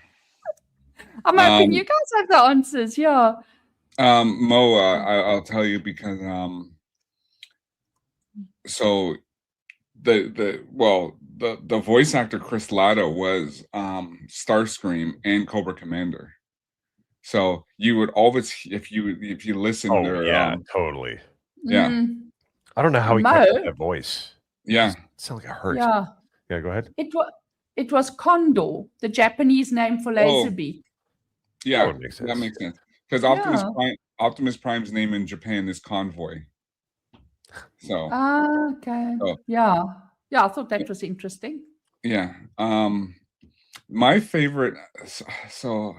I'm hoping you guys have the answers. Yeah. Mo, I'll tell you because so the voice actor Chris Latta was Starscream and Cobra Commander. So you would always, if you listen to totally. Yeah. I don't know how he kept up that voice. Yeah. It sounded like it hurt. Yeah. Yeah, go ahead. It was Condor, the Japanese name for Laserbeak. Yeah, That makes sense. that makes sense. Because Optimus Prime's name in Japan is Convoy. So Okay. Oh. Yeah. Yeah, I thought that was interesting. yeah. My favorite, so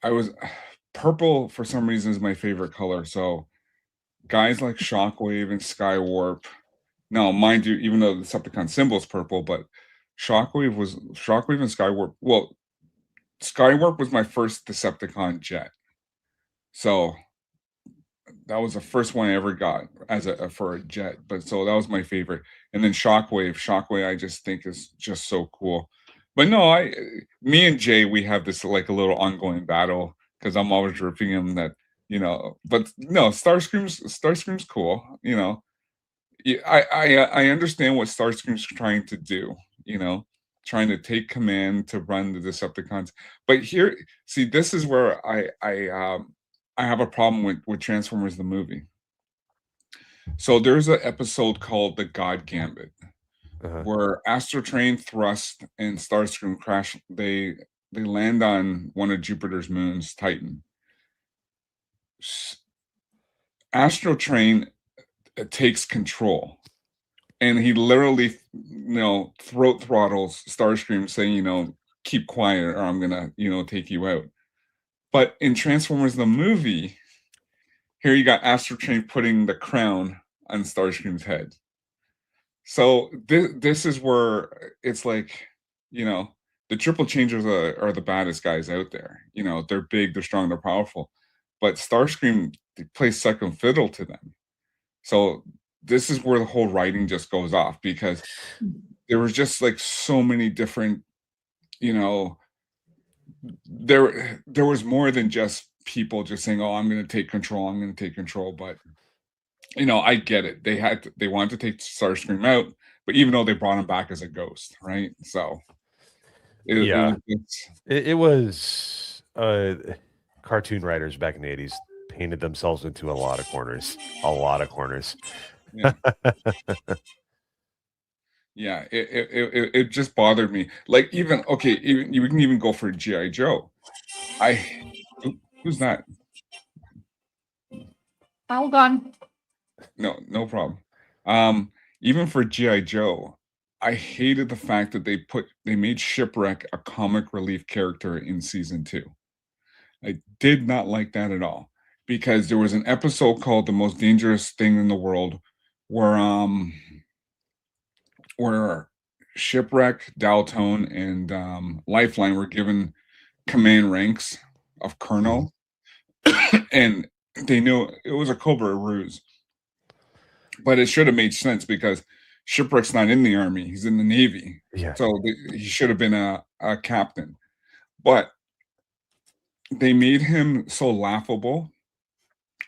I was purple for some reason is my favorite color. So guys like Shockwave and Skywarp. Now, mind you, even though the Decepticon symbol is purple, but Shockwave and Skywarp. Well, Skywarp was my first Decepticon jet. So that was the first one I ever got for a jet. But so that was my favorite. And then Shockwave I just think is just so cool. But no, me and Jay, we have this like a little ongoing battle because I'm always ripping him that, but no, Starscream's cool, I understand what Starscream's trying to do, trying to take command to run the Decepticons. But here, see, this is where I have a problem with Transformers the movie. So there's an episode called The God Gambit, where Astrotrain, Thrust, and Starscream crash. They land on one of Jupiter's moons, Titan. Astrotrain takes control, and he literally, throat throttles Starscream, saying, keep quiet or I'm gonna, take you out. But in Transformers the movie, here you got Astrotrain putting the crown on Starscream's head. So this is where it's like, the Triple Changers are the baddest guys out there. They're big, they're strong, they're powerful. But Starscream plays second fiddle to them. So this is where the whole writing just goes off, because there was just like so many different, there was more than just people just saying, oh, I'm going to take control. But I get it. They wanted to take Starscream out, but even though they brought him back as a ghost, right? So it was cartoon writers back in the 80s painted themselves into a lot of corners. Yeah. Yeah, it just bothered me. Like you can even go for GI Joe. Who's that? Hold on. No problem. Even for GI Joe, I hated the fact that they made Shipwreck a comic relief character in season 2. I did not like that at all, because there was an episode called "The Most Dangerous Thing in the World," where Shipwreck, Daltone, and Lifeline were given command ranks of colonel, and they knew it was a Cobra ruse. But it should have made sense, because Shipwreck's not in the army; he's in the Navy. Yeah. So he should have been a captain. But they made him so laughable,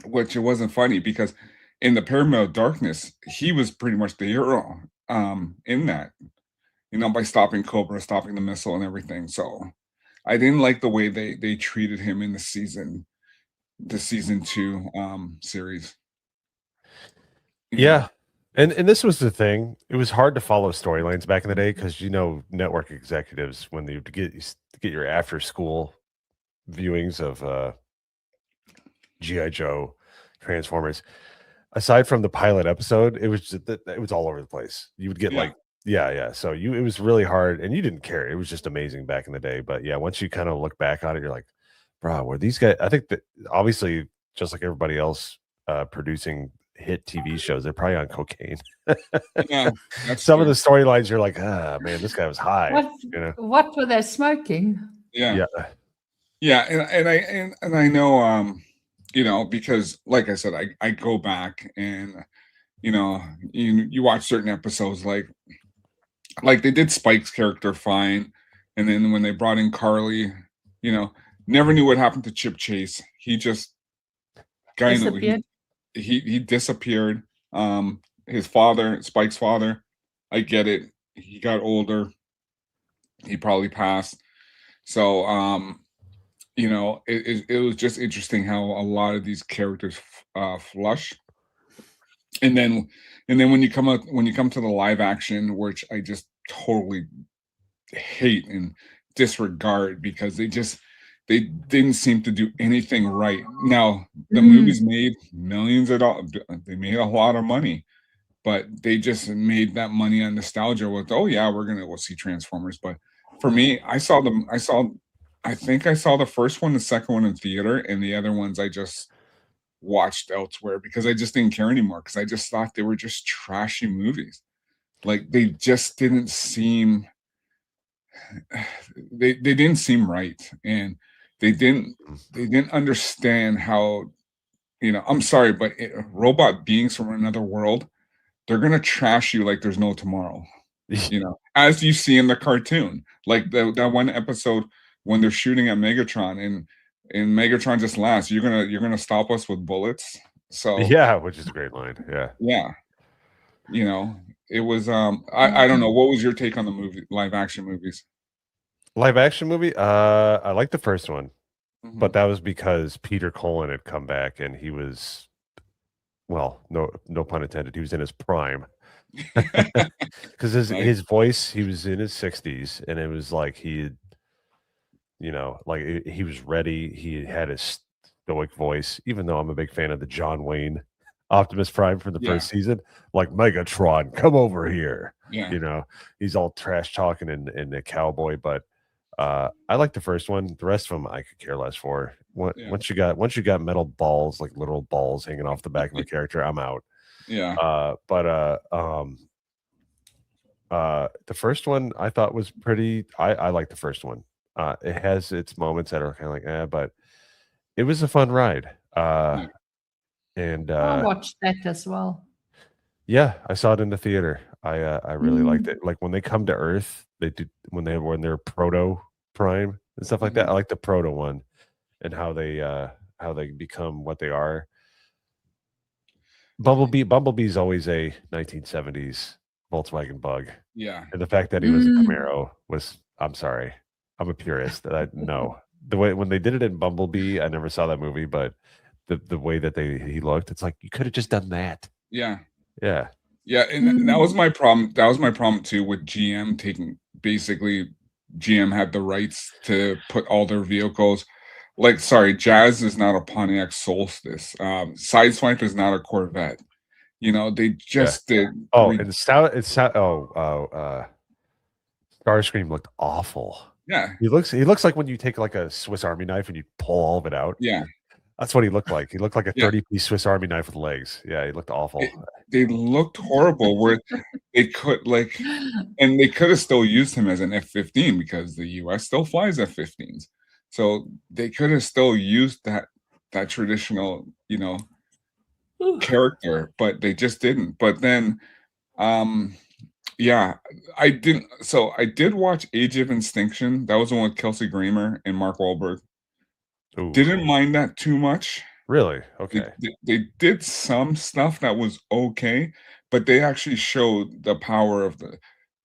which it wasn't funny, because in the Pyramid of Darkness, he was pretty much the hero in that, by stopping Cobra, stopping the missile and everything. So I didn't like the way they treated him in the season 2 series. Yeah. And this was the thing. It was hard to follow storylines back in the day, because network executives, when they get your after school viewings of GI Joe, Transformers. Aside from the pilot episode, it was all over the place. You would get Yeah. like yeah. So it was really hard, and you didn't care. It was just amazing back in the day. But yeah, once you kind of look back on it, you're like, bro, were these guys? I think that obviously, just like everybody else producing hit TV shows, they're probably on cocaine. Yeah, that's Some of true. the storylines, you're like, ah, man, this guy was high. What, You know? what were they smoking? Yeah. Yeah. Yeah, and I know, you know, because like I said, I go back and you know, you watch certain episodes like they did Spike's character fine, and then when they brought in Carly, you know, never knew what happened to Chip Chase. He just kind of Disappeared. he disappeared. His father, Spike's father, I get it. He got older. He probably passed. So you know, it was just interesting how a lot of these characters flush, and then when you come to the live action, which I just totally hate and disregard because they didn't seem to do anything right. Now the movies made millions of dollars; they made a lot of money, but they just made that money on nostalgia with, oh yeah, we're gonna go see Transformers. But for me, I think I saw the first one, the second one in theater, and the other ones I just watched elsewhere because I just didn't care anymore because I just thought they were just trashy movies. Like they just didn't seem they didn't seem right, and they didn't understand how, you know, I'm sorry, but robot beings from another world, they're gonna trash you like there's no tomorrow. You know, as you see in the cartoon, like that one episode when they're shooting at Megatron and Megatron just laughs. You're gonna stop us with bullets. So Yeah, which is a great line. Yeah. yeah, you know, it was I don't know. What was your take on the movie live action movies? Live action movie? I like the first one, but Mhm. that was because Peter Cullen had come back and he was, well, no pun intended, he was in his prime. Because Right? his voice, he was in his 60s, and it was like he had, you know, like he was ready. He had his stoic voice, even though I'm a big fan of the John Wayne Optimus Prime from the Yeah, first season. Like, Megatron, come over here. yeah, You know, he's all trash talking and a cowboy, but I like the first one. The rest of them I could care less for. yeah, Once you got metal balls, like literal balls hanging off the back of a character, I'm out. yeah, The first one I thought was pretty. I like the first one. It has its moments that are kind of like, but it was a fun ride. yeah. And I watched that as well. Yeah, I saw it in the theater. I really liked it. Like when they come to Earth, they do when they're proto prime and stuff like that. I like the proto one and how they become what they are. Bumblebee's always a 1970s Volkswagen Bug. Yeah, And the fact that he was a Camaro was, I'm sorry, I'm a purist. No, the way when they did it in Bumblebee, I never saw that movie, but the way that he looked, it's like you could have just done that. yeah. Yeah, Yeah, and that was my problem. That was my problem too with GM taking basically GM had the rights to put all their vehicles. Like, sorry, Jazz is not a Pontiac Solstice. Sideswipe is not a Corvette. You know, they yeah. just did. Oh, and Starscream looked awful. Yeah, He looks like when you take like a Swiss Army knife and you pull all of it out. yeah, That's what he looked like. He looked like a yeah. 30-piece Swiss Army knife with legs. Yeah, he looked awful. They looked horrible. Where they could and they could have still used him as an F-15 because the U.S. still flies F-15s. So they could have still used that traditional, you know, character, but they just didn't. But then, yeah, I didn't. So I did watch Age of Extinction. That was the one with Kelsey Grammer and Mark Wahlberg. Ooh, Didn't mind that too much. really? They, Okay. they did some stuff that was okay, but they actually showed the power of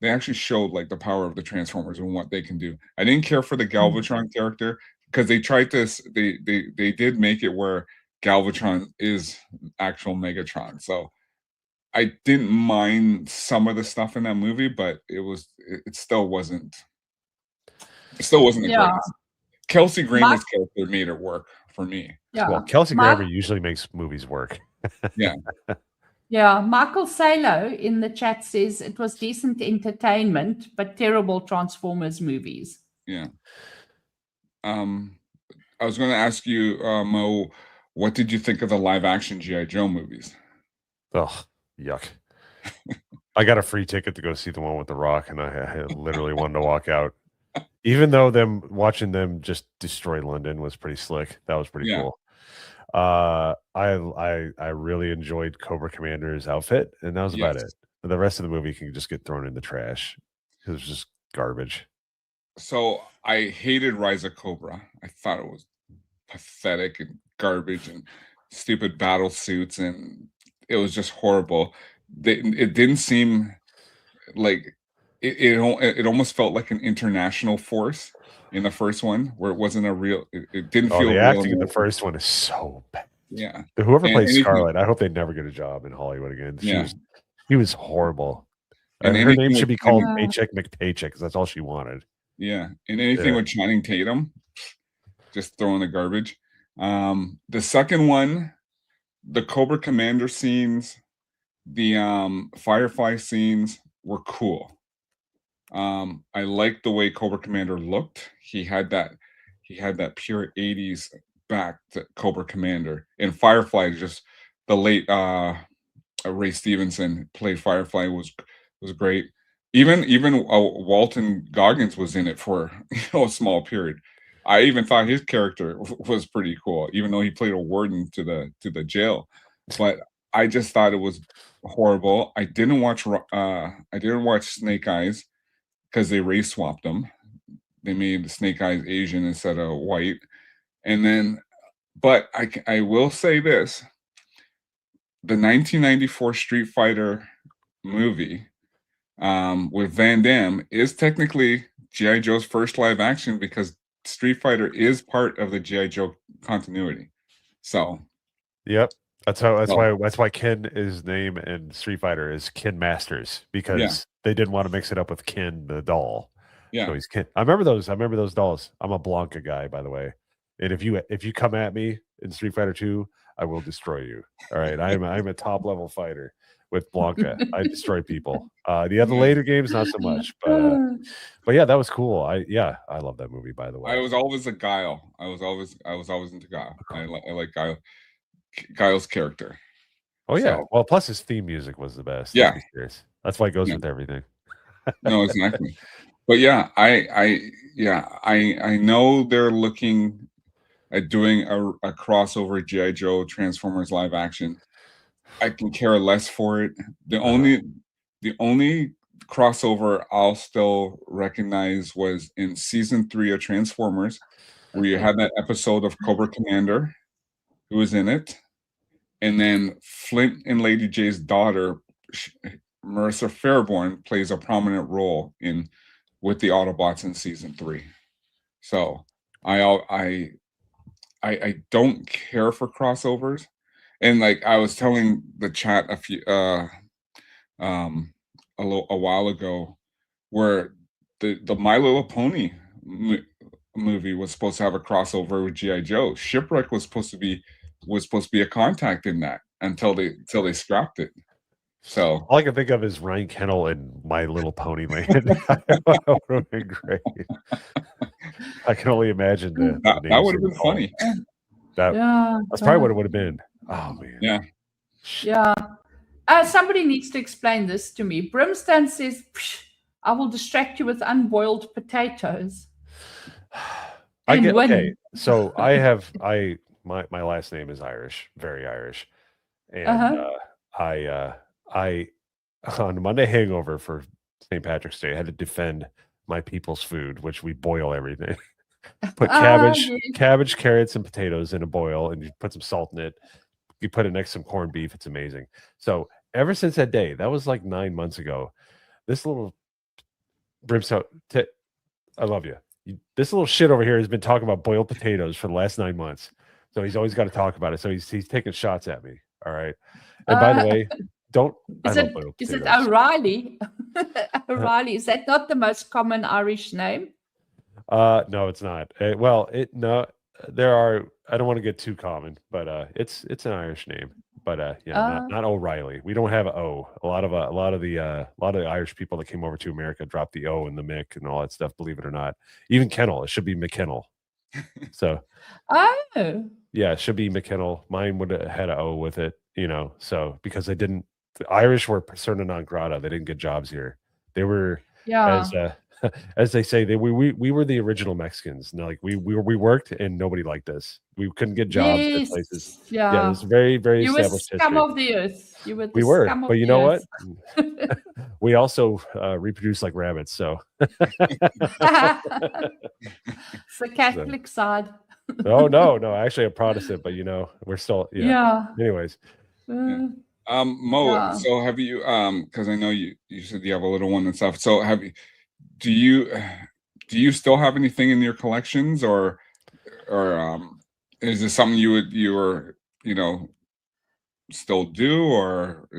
they actually showed like the power of the Transformers and what they can do. I didn't care for the Galvatron character because they tried this, they did make it where Galvatron is actual Megatron. So I didn't mind some of the stuff in that movie, but it still wasn't the Yeah. greatest. Kelsey Grammer's character made it work for me. Yeah. Well, Kelsey Mark- Grammer usually makes movies work. Yeah, Michael Salo in the chat says it was decent entertainment, but terrible Transformers movies. Yeah. I was going to ask you, Mo, what did you think of the live action G.I. Joe movies? Oh, yuck. I got a free ticket to go see the one with The Rock, and I literally wanted to walk out. Even though watching them just destroy London was pretty slick. That was pretty cool. I really enjoyed Cobra Commander's outfit, and that was about it. The rest of the movie can just get thrown in the trash. It was just garbage. So I hated Rise of Cobra. I thought it was pathetic and garbage and stupid battle suits, and it was just horrible. It didn't seem like it almost felt like an international force in the first one, where it wasn't a real. It didn't feel the real. Acting in the first one is so bad. Yeah. Whoever plays Scarlet, I hope they never get a job in Hollywood again. He was horrible. And her name should be called Paycheck McPaycheck, because that's all she wanted. Yeah, and anything with Channing Tatum, just throw in the garbage. The second one, the Cobra Commander scenes, the Firefly scenes were cool. I liked the way Cobra Commander looked. He had that pure 80s back to Cobra Commander. And Firefly, just the late Ray Stevenson played Firefly was great. Even Walton Goggins was in it for a small period. I even thought his character was pretty cool, even though he played a warden to the jail. But I just thought it was horrible. I didn't watch Snake Eyes because they race swapped them. They made Snake Eyes Asian instead of white. And then, but I will say this: the 1994 Street Fighter movie with Van Damme is technically G.I. Joe's first live action, because Street Fighter is part of the G.I. Joe continuity. So, yep, that's why Ken's name in Street Fighter is Ken Masters, because they didn't want to mix it up with Ken the doll. Yeah, so he's Ken. I remember those dolls. I'm a Blanca guy, by the way. And if you come at me in Street Fighter 2, I will destroy you. All right, I'm a top level fighter with Blanca. I destroy people. The other later games, not so much. But yeah, that was cool. I love that movie, by the way. I was always a Guile. I was always into Guile. I like Guile's character. Oh yeah. Well, plus his theme music was the best. Yeah, that's why it goes with everything. No, exactly. But yeah, I know they're looking at doing a crossover G.I. Joe Transformers live action. I can care less for it. The only crossover I'll still recognize was in season 3 of Transformers, where you had that episode of Cobra Commander, who was in it, and then Flint and Lady J's daughter, Marissa Fairborn, plays a prominent role with the Autobots in season 3. So I don't care for crossovers. And like I was telling the chat a while ago, where the My Little Pony movie was supposed to have a crossover with G.I. Joe. Shipwreck was supposed to be a contact in that until they scrapped it. So all I can think of is Ryan Kennel and My Little Pony Land. That would have been great. I can only imagine that would have been funny. That's probably what it would have been. Oh man. Yeah. Somebody needs to explain this to me. Brimstone says, "I will distract you with unboiled potatoes." Okay. So my last name is Irish, very Irish, and I on Monday hangover for St. Patrick's Day, I had to defend my people's food, which we boil everything. Put cabbage, carrots, and potatoes in a boil, and you put some salt in it. You put it next to some corned beef. It's amazing. So ever since that day, that was like 9 months ago, this little Brimstone, I love you. This little shit over here has been talking about boiled potatoes for the last 9 months. So he's always got to talk about it. So he's taking shots at me. All right. And by the way, is it O'Reilly? O'Reilly, is that not the most common Irish name? No, it's not. There are I don't want to get too common, but it's an Irish name. But not O'Reilly. We don't have an O. A lot of the Irish people that came over to America dropped the O in the Mick and all that stuff. Believe it or not, even Kennel, it should be McKennel. So, yeah, it should be McKennel. Mine would have had an O with it, So because the Irish were persona non grata. They didn't get jobs here. They were as they say, we were the original Mexicans. And like we worked and nobody liked us. We couldn't get jobs at places. Yeah, it was very, very You were established scum history. of the earth. You were the We were, scum of but you the know earth. what? We also reproduce like rabbits. So It's the Catholic side. oh no, actually a Protestant, but we're still Anyways. Mo, so have you because I know you said you have a little one and stuff. So do you still have anything in your collections or is this something you still do or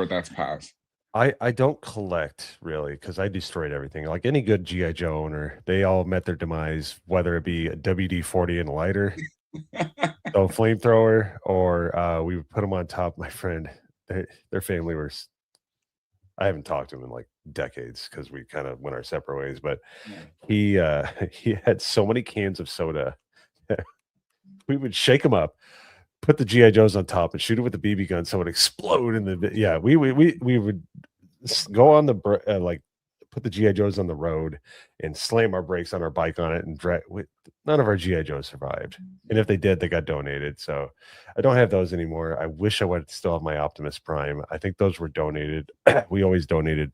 that's past? I don't collect really because I destroyed everything. Like any good GI Joe owner, they all met their demise, whether it be a WD-40 and a lighter, so flamethrower, or we would put them on top. My friend, their family was. I haven't talked to him in like decades because we kind of went our separate ways. But he had so many cans of soda. We would shake them up, put the GI Joes on top, and shoot it with the BB gun so it would explode. We would go on the put the GI Joes on the road and slam our brakes on our bike on it and drag. None of our GI Joes survived, and if they did, they got donated. So I don't have those anymore. I wish I would still have my Optimus Prime. I think those were donated. We always donated.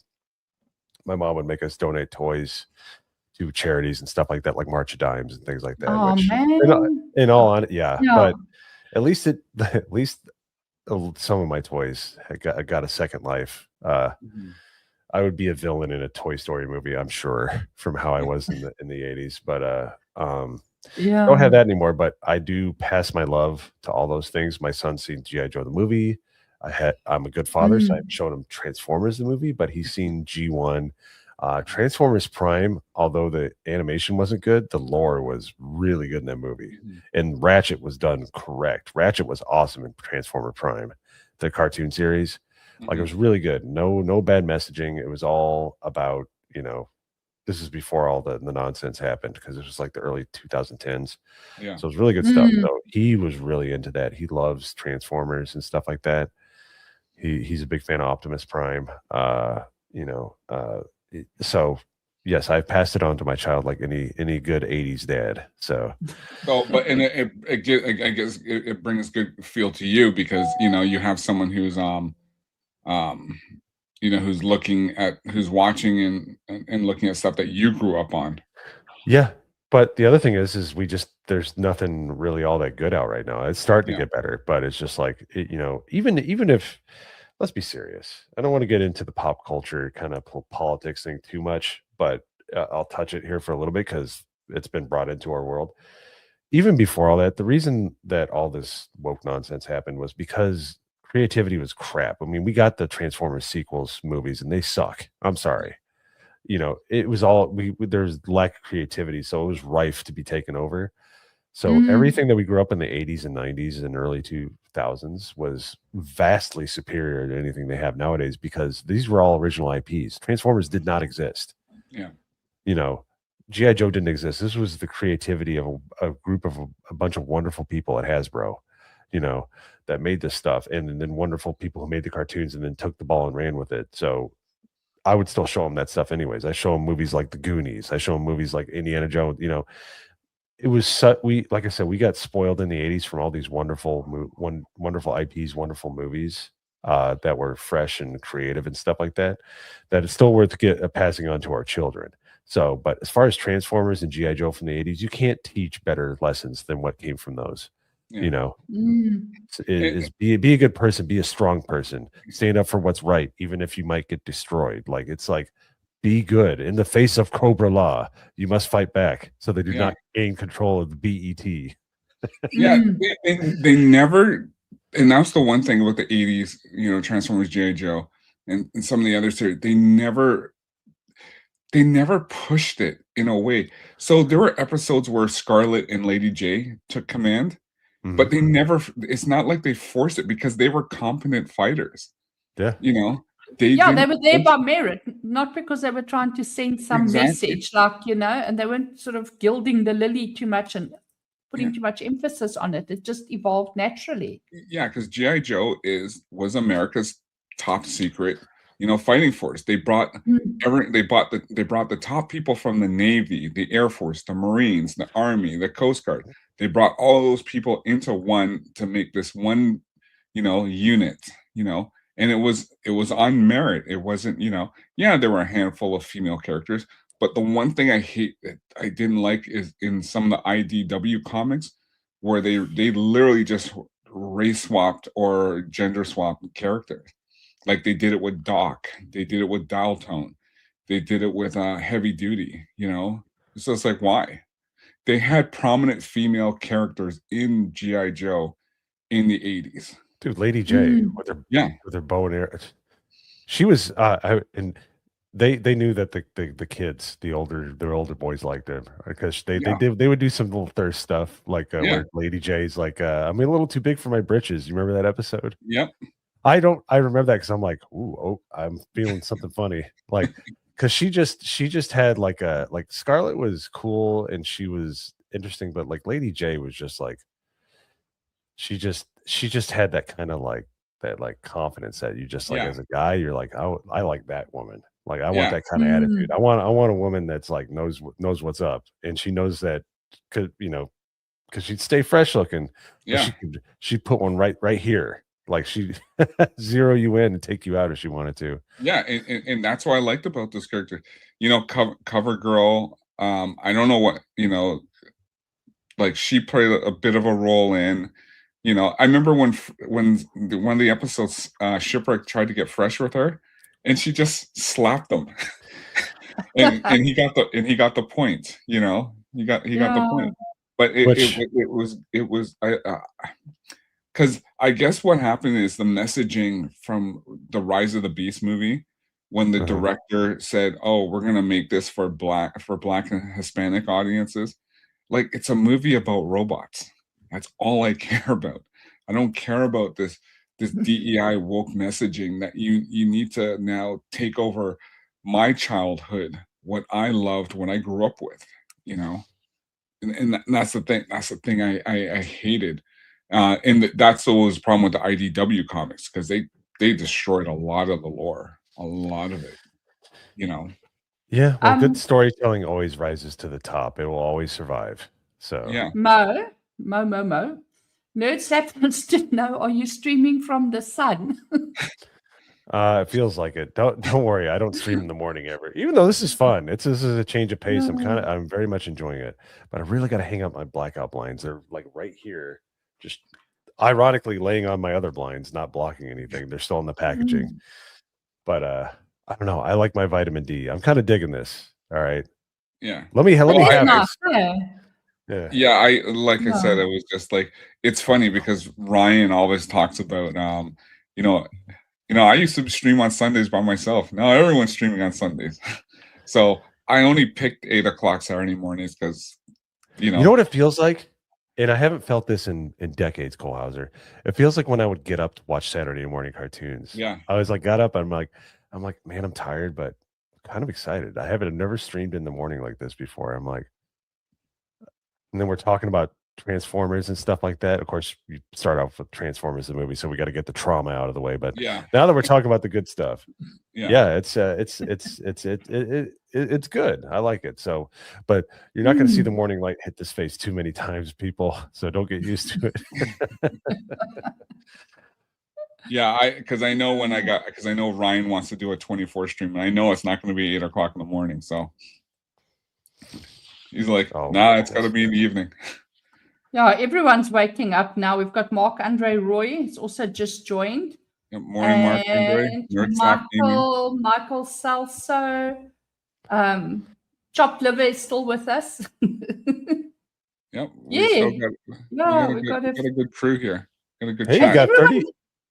My mom would make us donate toys to charities and stuff like that, like March of Dimes and things like that. Oh, which, man. in all honesty, but at least some of my toys got a second life. I would be a villain in a Toy Story movie, I'm sure, from how I was in the 80s. But don't have that anymore. But I do pass my love to all those things. My son's seen G.I. Joe the movie. I'm a good father, so I've shown him Transformers the movie, but he's seen G1. Transformers Prime, although the animation wasn't good, the lore was really good in that movie. And Ratchet was done correct. Ratchet was awesome in Transformer Prime, the cartoon series. Like it was really good. No bad messaging. It was all about, this is before all the nonsense happened because it was like the early 2010s. Yeah. So it was really good stuff. So he was really into that. He loves Transformers and stuff like that. He's a big fan of Optimus Prime. So yes, I've passed it on to my child like any good 80s dad. So but and I guess it brings good feel to you because you have someone who's who's watching and looking at stuff that you grew up on. Yeah. But the other thing is there's nothing really all that good out right now. It's starting to get better, but it's just like, even if, let's be serious. I don't want to get into the pop culture kind of politics thing too much, but I'll touch it here for a little bit because it's been brought into our world. Even before all that, the reason that all this woke nonsense happened was because creativity was crap. I mean, we got the Transformers sequels movies and they suck. I'm sorry. It was all there's lack of creativity, so it was rife to be taken over. So everything that we grew up in the 80s and 90s and early 2000s was vastly superior to anything they have nowadays because these were all original IPs. Transformers did not exist. Yeah. G.I. Joe didn't exist. This was the creativity of a group of a bunch of wonderful people at Hasbro, that made this stuff. And then wonderful people who made the cartoons and then took the ball and ran with it. So I would still show them that stuff anyways. I show them movies like The Goonies. I show them movies like Indiana Jones. It was like I said, we got spoiled in the 80s from all these wonderful IPs, wonderful movies that were fresh and creative and stuff like that. That it's still worth passing on to our children. So, but as far as Transformers and G.I. Joe from the 80s, you can't teach better lessons than what came from those. Yeah. Be a good person, be a strong person, stand up for what's right, even if you might get destroyed. Like it's like, be good in the face of Cobra Law. You must fight back so they do not gain control of the BET. They never, and that's the one thing about the 80s, Transformers, G.I. Joe, and some of the others too. They never pushed it in a way. So there were episodes where Scarlet and Lady J took command, but they never. It's not like they forced it because they were competent fighters. Yeah. You know, they Yeah, didn't they were there force by merit, not because they were trying to send some Exactly. message, like, you know, and they weren't sort of gilding the lily too much and putting Yeah. too much emphasis on it. It just evolved naturally. Yeah, because GI Joe was America's top secret, you know, fighting force. They brought they brought the top people from the Navy, the Air Force, the Marines, the Army, the Coast Guard. They brought all those people into one to make this one, you know, unit, you know, and it was on merit. It wasn't, you know, yeah, there were a handful of female characters, but the one thing I hate that I didn't like is in some of the IDW comics where they literally just race swapped or gender swapped characters. Like they did it with Doc, they did it with Dial Tone, they did it with Heavy Duty, you know? So it's like, why? They had prominent female characters in G.I. Joe in the 80s. Dude, Lady J with her bow and arrow. She was and they knew that the kids, the older boys liked them because they would do some little thirst stuff like where Lady J's like I'm a little too big for my britches. You remember that episode? Yep. I remember that because I'm like, I'm feeling something funny. Like because she just had like Scarlet was cool and she was interesting, but like Lady J was just like she just had that kind of like that like confidence that you just like as a guy, you're like, I like that woman. Like I want that kind of attitude. I want a woman that's like knows what's up, and she knows that could because she'd stay fresh looking. Yeah, she'd put one right here, like she zero you in and take you out if she wanted to. Yeah, and that's what I liked about this character. You know, Cover Girl. I don't know what, you know, like she played a bit of a role in. You know, I remember when one of the episodes, Shipwreck tried to get fresh with her, and she just slapped him, and he got the point. You know, he got the point. But it was because I guess what happened is the messaging from the Rise of the Beast movie, when the director said, "Oh, we're gonna make this for black and Hispanic audiences," like it's a movie about robots. That's all I care about. I don't care about this DEI woke messaging that you need to now take over my childhood, what I loved, when I grew up with, you know. And that's the thing. That's the thing I hated. And that's always the problem with the IDW comics because they destroyed a lot of the lore, a lot of it, you know. Yeah, well, good storytelling always rises to the top. It will always survive. So yeah. Mo. Nerd Slap wants to know: are you streaming from the sun? It feels like it. Don't worry. I don't stream in the morning ever. Even though this is fun. This is a change of pace. I'm very much enjoying it. But I really got to hang up my blackout blinds. They're like right here, just ironically laying on my other blinds, not blocking anything. They're still in the packaging. But I don't know. I like my vitamin D. I'm kind of digging this. All right. Yeah. Let me have this. Yeah, I said, it was just like, it's funny because Ryan always talks about you know, I used to stream on Sundays by myself. Now everyone's streaming on Sundays. So I only picked 8 o'clock Saturday mornings because you know what it feels like? And I haven't felt this in decades, Cole Hauser. It feels like when I would get up to watch Saturday morning cartoons. Yeah. I was like, got up, I'm like, man, I'm tired, but kind of excited. I've never streamed in the morning like this before. I'm like, and then we're talking about Transformers and stuff like that. Of course, you start off with Transformers, the movie, so we got to get the trauma out of the way. But now that we're talking about the good stuff, it's good. I like it. So, but you're not going to see the morning light hit this face too many times, people. So don't get used to it. Yeah, because I know Ryan wants to do a 24 stream, and I know it's not going to be 8 o'clock in the morning. So he's like, nah, it's got to be in the evening. Yeah, everyone's waking up now. We've got Mark Andre Roy. He's also just joined. Good morning, Mark Andre. Michael Salso. Chopped Liver is still with us. Yep. We got a good crew here. Got a good chat.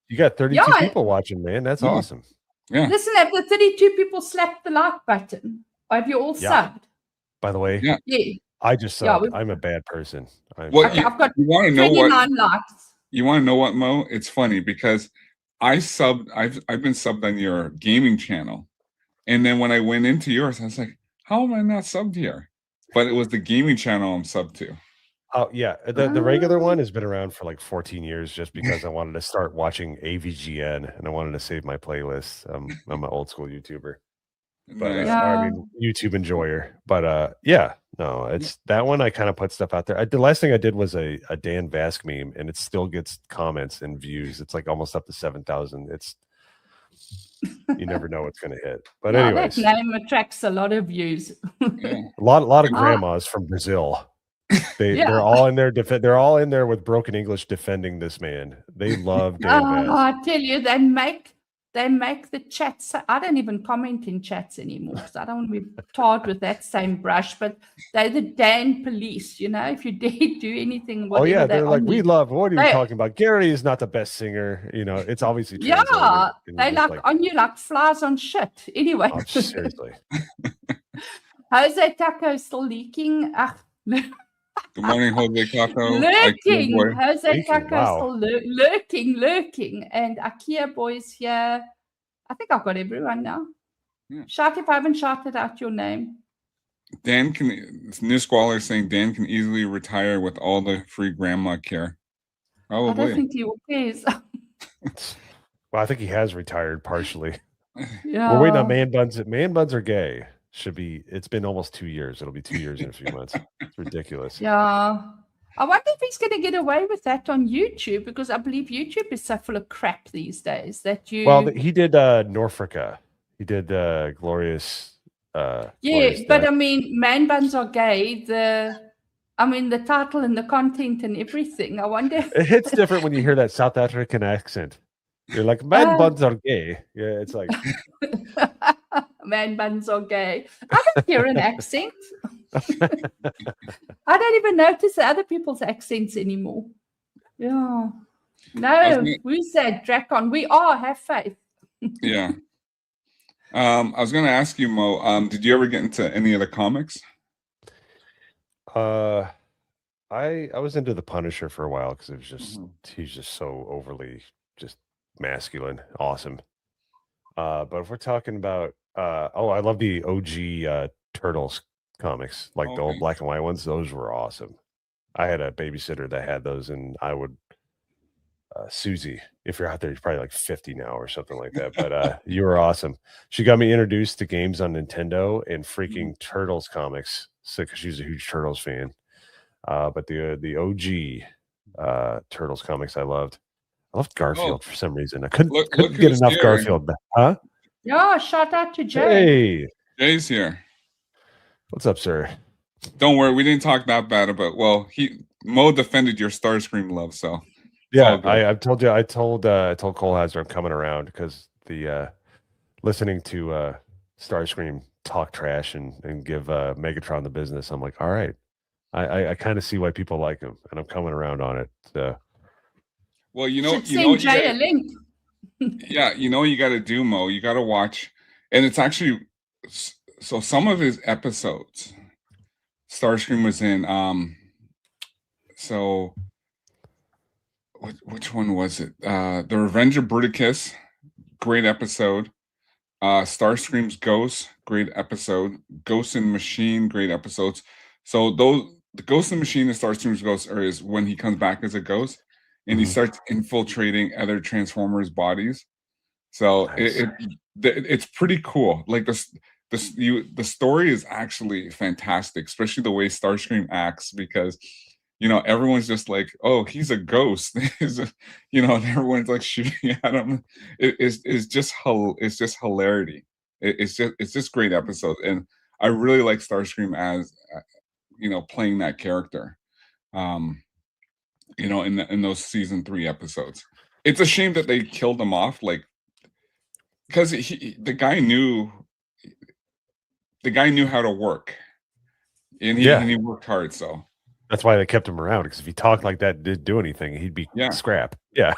You got 32 people watching, man. That's awesome. Yeah. Listen, have the 32 people slapped the like button? Have you all subbed? By the way, I just Yeah, subbed. I'm a bad person. What okay, I've got you want to know 29 likes. You want to know what, Mo? It's funny because I've been subbed on your gaming channel, and then when I went into yours, I was like, how am I not subbed here? But it was the gaming channel I'm subbed to. Oh yeah, the regular one has been around for like 14 years, just because I wanted to start watching AVGN and I wanted to save my playlists. I'm an old school YouTuber, but Nice. I mean YouTube enjoyer. But yeah, no, it's that one. I kind of put stuff out there. The last thing I did was a Dan Vask meme, and it still gets comments and views. It's like almost up to 7,000. It's you never know what's going to hit. But anyways, that name attracts a lot of views. Yeah. a lot of grandmas from Brazil. They're all in there. They're all in there with broken English defending this man. They love Dan Vask. I tell you, they make the chats. I don't even comment in chats anymore because I don't want to be tarred with that same brush. But they're the Dan police, you know. If you dare do anything, whatever. Oh yeah, they're like, we love. What are you They- talking about? Gary is not the best singer. You know, it's obviously Yeah, translated, and they you're like on you like flies on shit. Anyway, oh, seriously. Jose Taco still leaking. Good morning, Jose Taco. Lurking. Jose Leaking, Taco wow. still lurking. And IKEA boys here. I think I've got everyone now. Yeah. Shout if I haven't shouted out your name. Dan New Squalor saying Dan can easily retire with all the free grandma care. I don't Probably. think he will cares. Well, I think he has retired partially. Yeah. We're waiting on man buns. Man buns are gay. Should be. It's been almost 2 years. It'll be 2 years in a few months. It's ridiculous. Yeah. I wonder if he's going to get away with that on YouTube, because I believe YouTube is so full of crap these days that you. Well, he did Norfolka. He did Glorious. Yeah, Glorious but Death. I mean, man buns are gay. The title and the content and everything. I wonder. It hits different when you hear that South African accent. You're like, man buns are gay. Yeah, it's like man buns are gay. I don't hear an accent. I don't even notice the other people's accents anymore. Yeah. No, who's that? Dracon. We are. Have faith. Yeah. I was going to ask you, Mo, did you ever get into any of the comics? I was into the Punisher for a while because it was just he's just so overly just masculine, awesome. But if we're talking about I love the OG Turtles comics, like the old black and white ones. Those were awesome. I had a babysitter that had those, and I would Susie, if you're out there, you're probably like 50 now or something like that. But you were awesome. She got me introduced to games on Nintendo and freaking Turtles comics. So, because she's a huge Turtles fan. But the OG Turtles comics I loved. I loved Garfield for some reason. I couldn't get enough here. Garfield. Huh? Yeah, shout out to Jay. Hey. Jay's here. What's up, sir? Don't worry, we didn't talk that bad about. Well, Mo defended your Starscream love, so yeah, I told you. I told Cole Hazard I'm coming around because the listening to Starscream talk trash and give Megatron the business. I'm like, all right, I kind of see why people like him, and I'm coming around on it. So. Well, you know, Jay a link. Yeah, you know what you got to do, Mo. You got to watch, and it's actually so some of his episodes, Starscream was in. So which one was it? The Revenge of Bruticus, great episode. Starscream's Ghost, great episode. Ghost and Machine, great episodes. So the Ghost and Machine and Starscream's Ghost is when he comes back as a ghost. And he starts infiltrating other Transformers' bodies. So nice. It's pretty cool. Like the story is actually fantastic, especially the way Starscream acts, because everyone's just like, oh, he's a ghost. Everyone's like shooting at him. It's just hilarity. It's just great episodes, and I really like Starscream as playing that character. In those season 3 episodes. It's a shame that they killed him off, like, because the guy knew how to work, and he worked hard. So that's why they kept him around, because if he talked like that, didn't do anything, he'd be scrap. Yeah.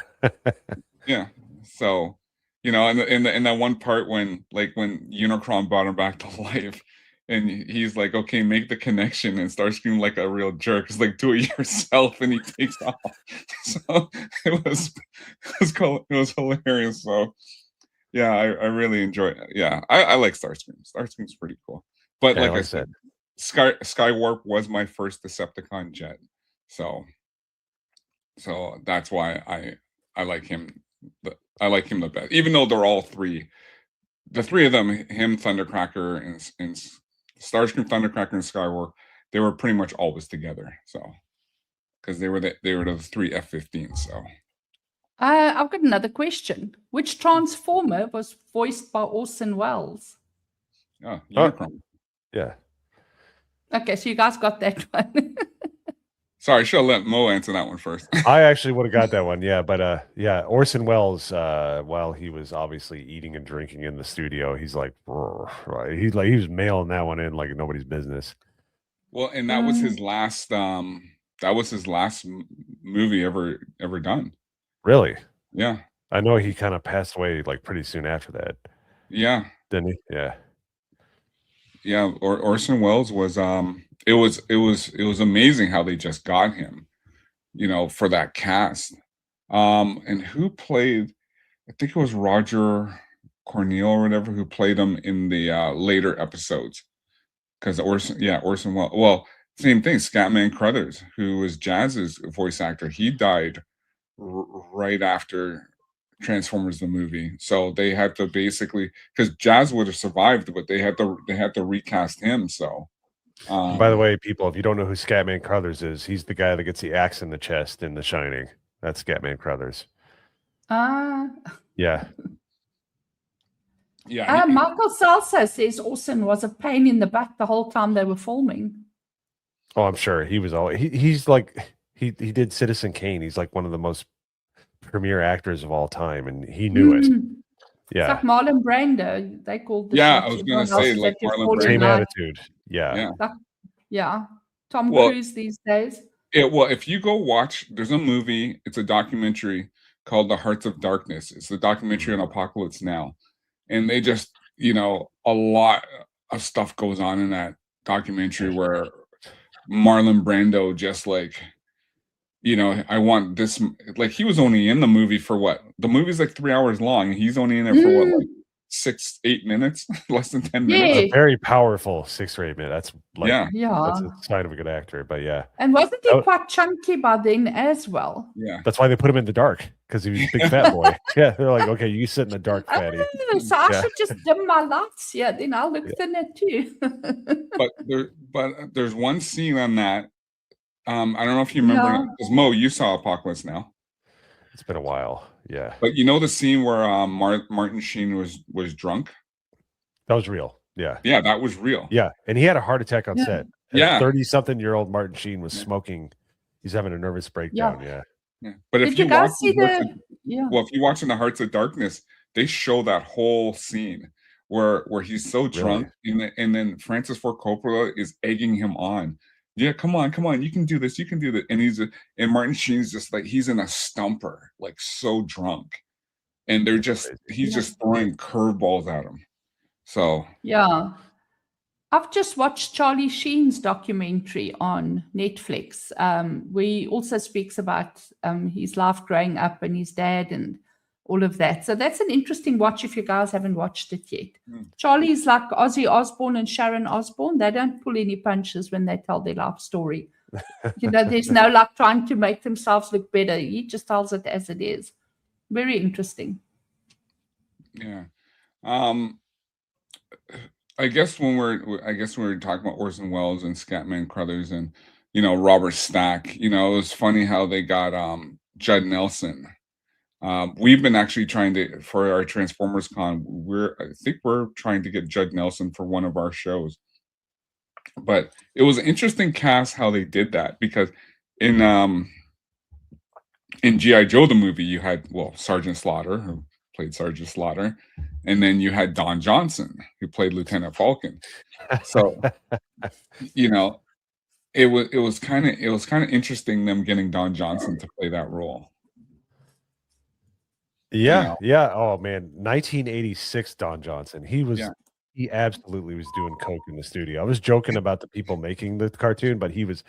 Yeah. So in that one part when Unicron brought him back to life, and he's like, okay, make the connection, and Starscream like a real jerk. It's like, do it yourself, and he takes off. So it was hilarious. So yeah, I really enjoy it. Yeah, I like Starscream. Starscream's pretty cool. But Yeah, like I said, Skywarp was my first Decepticon jet. So that's why I like him. I like him the best, even though they're all three. The three of them, him, Thundercracker, and Starscream, Thundercracker, and Skywarp, they were pretty much always together. So because they were the three F-15s. So I've got another question. Which Transformer was voiced by Orson Welles? yeah, Unicron. Yeah. Okay, so you guys got that one. Sorry, I should have let Mo answer that one first. I actually would have got that one. Yeah, but yeah, Orson Welles, while he was obviously eating and drinking in the studio, he's like, right? He was mailing that one in like nobody's business. Well, and that was his last. That was his last movie ever done. Really? Yeah. I know he kind of passed away like pretty soon after that. Yeah. Didn't he? Yeah. Yeah. Orson Welles was it was amazing how they just got him, for that cast. And who played, I think it was Roger Cornell or whatever, who played him in the later episodes. Because Orson Welles. Well, same thing. Scatman Crothers, who was Jazz's voice actor, he died right after Transformers the movie. So they had to basically, because Jazz would have survived, but they had to recast him. So. By the way, people, if you don't know who Scatman Crothers is, he's the guy that gets the axe in the chest in The Shining. That's Scatman Crothers. Yeah. Yeah. Michael Salsa says Orson was a pain in the butt the whole time they were filming. Oh, I'm sure he was always. He's like he did Citizen Kane. He's like one of the most premier actors of all time, and he knew it. Yeah. It's like Marlon Brando. They called the I was going to say like Marlon Brando. Same attitude. Yeah. Yeah. Tom Cruise these days. Well, if you go watch, there's a movie, it's a documentary called The Hearts of Darkness. It's the documentary on Apocalypse Now. And they just, a lot of stuff goes on in that documentary where Marlon Brando just like, I want this, like he was only in the movie for what? The movie's like 3 hours long. He's only in there for what, like 6-8 minutes, less than 10 minutes. It's a very powerful 6 or 8 minutes. That's like, that's a sign of a good actor. But yeah. And wasn't he quite chunky by then as well? Yeah. That's why they put him in the dark, because he was a big fat boy. Yeah. They're like, okay, you sit in the dark, fatty. So I should just dim my lights. Yeah, then I'll look thinner too. but there's one scene on that. I don't know if you remember, because Mo, you saw Apocalypse Now. It's been a while. Yeah. But you know the scene where Martin Sheen was drunk? That was real. Yeah. Yeah, that was real. Yeah. And he had a heart attack on set. Yeah. 30-something-year-old Martin Sheen was smoking. He's having a nervous breakdown. Yeah. But if you guys see well, if you watch in The Hearts of Darkness, they show that whole scene where he's so drunk, and then Francis Ford Coppola is egging him on. Yeah, come on, you can do this, and Martin Sheen's just like, he's in a stumper, like so drunk, and he's just throwing curveballs at him. So yeah, I've just watched Charlie Sheen's documentary on Netflix. Where he also speaks about his life growing up and his dad and all of that. So that's an interesting watch if you guys haven't watched it yet. Charlie's like Ozzy Osbourne and Sharon Osbourne. They don't pull any punches when they tell their life story. There's no like trying to make themselves look better. He just tells it as it is. Very interesting. Yeah. I guess when we're talking about Orson Welles and Scatman Crothers and Robert Stack, it was funny how they got Judd Nelson. We've been actually trying to, for our Transformers Con, I think we're trying to get Judd Nelson for one of our shows. But it was an interesting cast how they did that, because in G.I. Joe the movie, you had Sergeant Slaughter, who played Sergeant Slaughter, and then you had Don Johnson, who played Lieutenant Falcon. So it was kind of interesting them getting Don Johnson to play that role. Yeah. Oh man, 1986 Don Johnson. He He absolutely was doing coke in the studio. I was joking about the people making the cartoon, but he was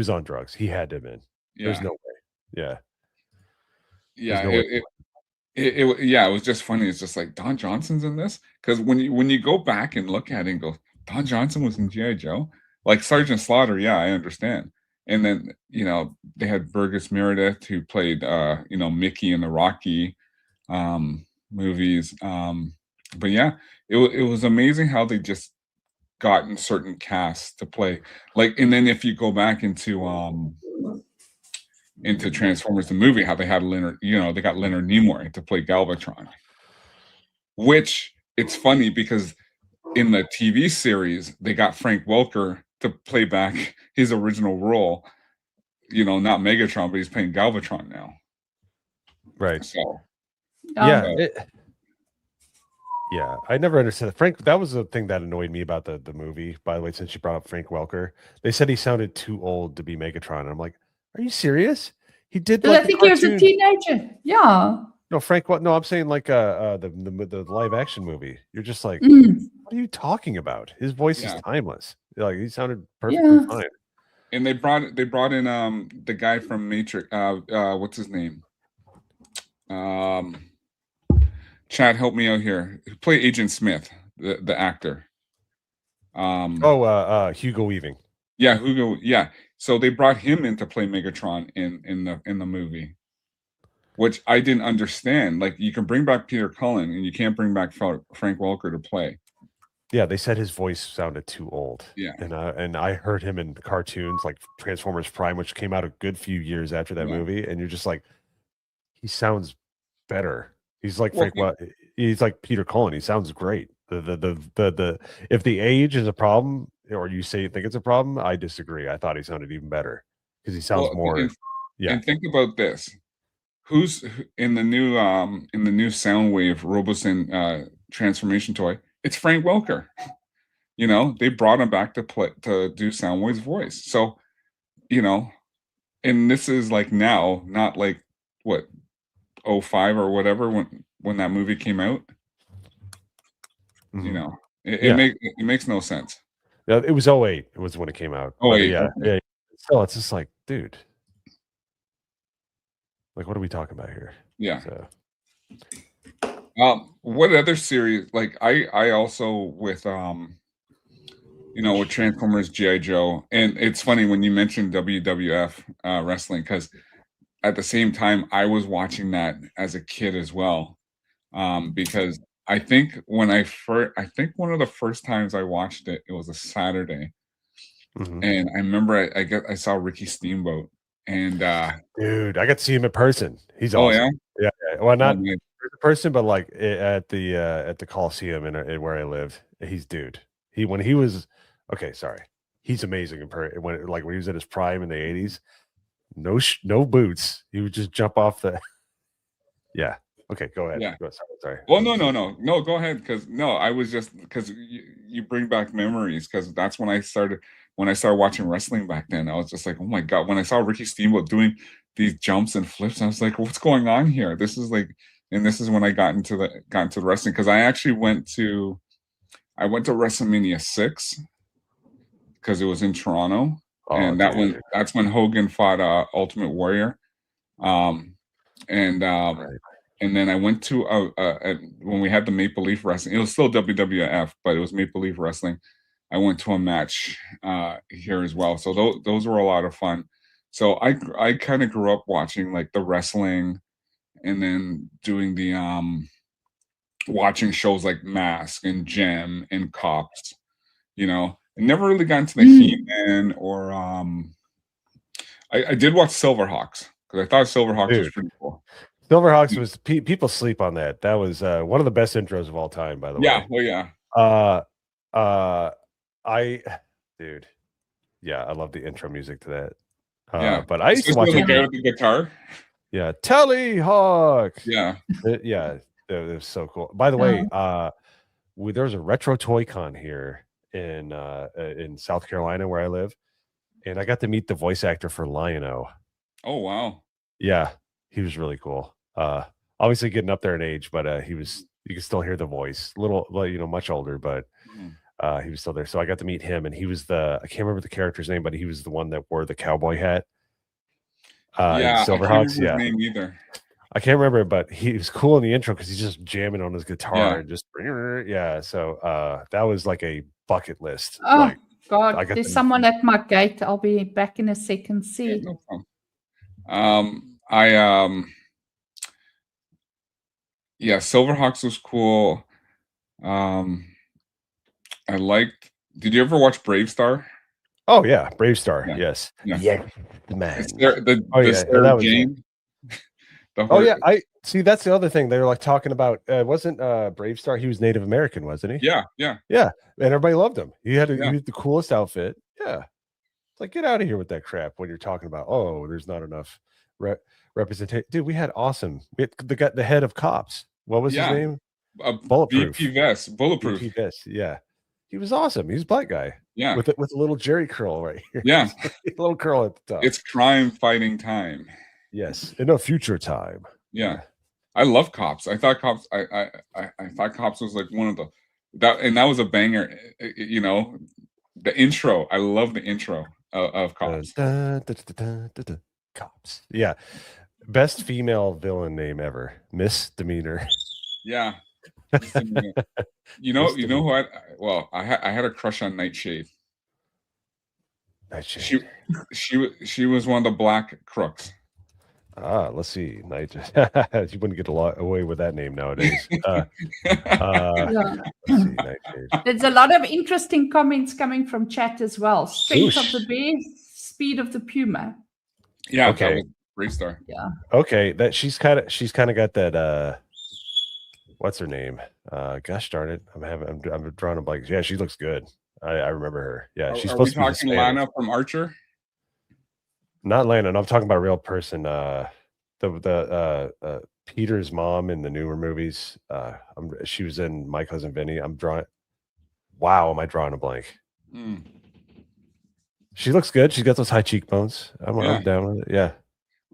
on drugs. He had to have been. There's Yeah. no way. Yeah. Yeah. no way. It was just funny. It's just like Don Johnson's in this, because when you go back and look at it and go, Don Johnson was in GI Joe, like Sergeant Slaughter. Yeah, I understand. And then they had Burgess Meredith, who played Mickey in the Rocky movies. But yeah, it was amazing how they just gotten certain casts to play. Like, and then if you go back into Transformers the movie, how they had they got Leonard Nimoy to play Galvatron. Which, it's funny because in the TV series they got Frank Welker to play back his original role. Not Megatron, but he's playing Galvatron now. Right. So yeah. Yeah, I never understood Frank. That was the thing that annoyed me about the movie. By the way, since you brought up Frank Welker, they said he sounded too old to be Megatron. And I'm like, are you serious? He did. Because I think he was a teenager. Yeah. No, Frank. What? No, I'm saying like the live action movie. You're just like, Mm. what are you talking about? His voice is timeless. Like, he sounded perfectly Yeah. fine. And they brought in the guy from Matrix. What's his name? Chad, help me out here. Play Agent Smith, the actor. Hugo Weaving. Yeah, Hugo. Yeah, so they brought him in to play Megatron in the movie, which I didn't understand. Like, you can bring back Peter Cullen, and you can't bring back Frank Welker to play. Yeah, they said his voice sounded too old. Yeah, and I heard him in cartoons like Transformers Prime, which came out a good few years after that movie, and you're just like, he sounds better. He's like he's like Peter Cullen. He sounds great. The if the age is a problem, or you think it's a problem, I disagree. I thought he sounded even better because he sounds more. And think about this: who's in the new Soundwave Robosen transformation toy? It's Frank Welker. They brought him back to do Soundwave's voice. So, and this is like now, not like what, 05 or whatever, when that movie came out. Mm-hmm. It makes no sense. Yeah, it was 08. It was when it came out. Yeah. Still, it's just like, dude, like, what are we talking about here? Yeah. So. What other series? Like, I also with with Transformers, GI Joe, and it's funny when you mentioned WWF wrestling, because at the same time I was watching that as a kid as well, because I think one of the first times I watched it, it was a Saturday, and I remember I saw Ricky Steamboat, and dude, I got to see him in person. He's awesome. Yeah. Well, not in person, but like at the Coliseum in where I live. He's when he was he's amazing in person. When he was at his prime in the 80s. No boots. He would just jump off the. Yeah. Okay. Go ahead. Yeah. Sorry. Well, no. Go ahead, because I was just because you bring back memories, because that's when I started watching wrestling back then. I was just like, oh my god! When I saw Ricky Steamboat doing these jumps and flips, I was like, what's going on here? This is when I got into the wrestling, because I actually went to WrestleMania 6 because it was in Toronto. And that's when Hogan fought Ultimate Warrior, and then I went to when we had the Maple Leaf Wrestling. It was still WWF, but it was Maple Leaf Wrestling. I went to a match here as well, so those were a lot of fun. So I kind of grew up watching like the wrestling, and then doing the watching shows like Mask and Gem and Cops, I never really got into the He-Man or I did watch Silverhawks, because I thought Silverhawks was pretty cool. Silverhawks was people sleep on that. That was one of the best intros of all time, by the way. Yeah, well, yeah. I love the intro music to that. But I used to watch the guy with the guitar. Yeah, Telly Hawk. Yeah, it was so cool. By the way, there was a retro toy con here in South Carolina where I live, and I got to meet the voice actor for Lion-O. Oh wow! Yeah, he was really cool. Obviously getting up there in age, but he was You can still hear the voice. Little, well, much older, but he was still there. So I got to meet him, and he was I can't remember the character's name, but he was the one that wore the cowboy hat. In Yeah, I can't Silverhawks. remember Yeah. his name either. I can't remember, but he was cool in the intro because he's just jamming on his guitar Yeah. and just yeah. So that was like a bucket list. Oh Like God, I got there's to- someone at my gate. I'll be back in a second. Yeah, See. no problem. Yeah, Silverhawks was cool. I liked. Did you ever watch Brave Star? Oh yeah, Brave Star. Yeah. Yes. Yeah. Yes, man. The yeah, Sarah that was Jane. Oh yeah, I see. That's the other thing they were like talking about. Wasn't Brave Star? He was Native American, wasn't he? Yeah. Yeah, and everybody loved him. He had Yeah. he had the coolest outfit. Yeah, it's like get out of here with that crap when you're talking about there's not enough representation. Dude, we had the head of cops. What was his name? Bulletproof. VP Vest, Bulletproof. VP Vest. Yeah, he was awesome. He's a black guy. Yeah, with a little Jerry curl right here. Yeah, a little curl at the top. It's crime fighting time. Yes, in a future time. Yeah, I love Cops. I thought Cops. I thought Cops was like one of that was a banger. The intro. I love the intro of Cops. Cops. Yeah, best female villain name ever. Misdemeanor. Yeah. You know who I had a crush on Nightshade. Nightshade. She was one of the black crooks. Let's see. You wouldn't get away with that name nowadays. Let's see, Nightshade. There's a lot of interesting comments coming from chat as well. Strength of the bear, speed of the puma. Yeah, okay. That was Brave Star. Yeah. Okay, that she's kind of got that what's her name? Gosh darn it. I'm drawing a blank. Yeah, she looks good. I remember her. Yeah, she's supposed to be talking Lana from Archer? Not Lana. I'm talking about a real person. The Peter's mom in the newer movies. She was in My Cousin Vinny. Wow, am I drawing a blank? She looks good. She's got those high cheekbones. I'm down with it. Yeah.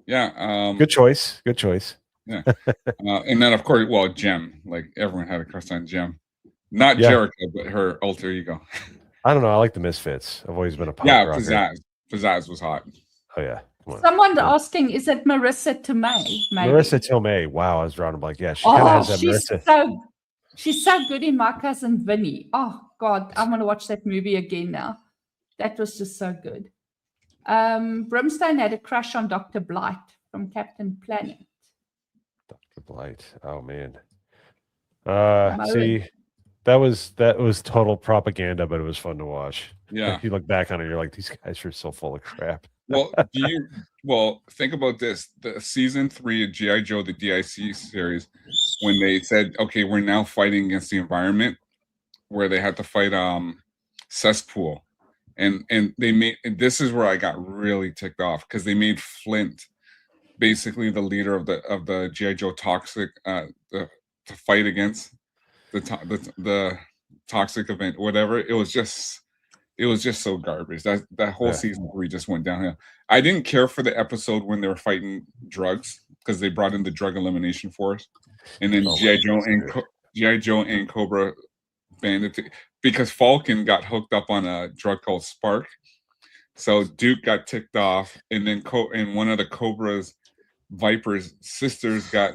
Yeah. Good choice. Yeah. And then of course, Jem. Like everyone had a crush on Jem. Not Jericho, but her alter ego. I don't know. I like the Misfits. I've always been a punk rocker. Pizzazz was hot. Oh yeah. Someone asking, is it Marissa Tomei? Marissa Tomei. Wow, I was drawing a blank. Yeah, she kind of has that Marissa. She's so good in My Cousin Vinny. Oh God, I'm gonna watch that movie again now. That was just so good. Brimstone had a crush on Dr. Blight from Captain Planet. Dr. Blight. Oh man. See, that was total propaganda, but it was fun to watch. Yeah. If you look back on it, you're like, these guys are so full of crap. Think about this. The season 3 of G.I. Joe, the DIC series, when they said, okay, we're now fighting against the environment, where they had to fight cesspool. And this is where I got really ticked off, because they made Flint basically the leader of the G.I. Joe toxic to fight against the toxic event, whatever. It was just so garbage. That whole season 3 just went downhill. I didn't care for the episode when they were fighting drugs, because they brought in the drug elimination force, and then G.I. Joe and Cobra banded because Falcon got hooked up on a drug called Spark. So Duke got ticked off, and then and one of the Cobra's Viper's sisters got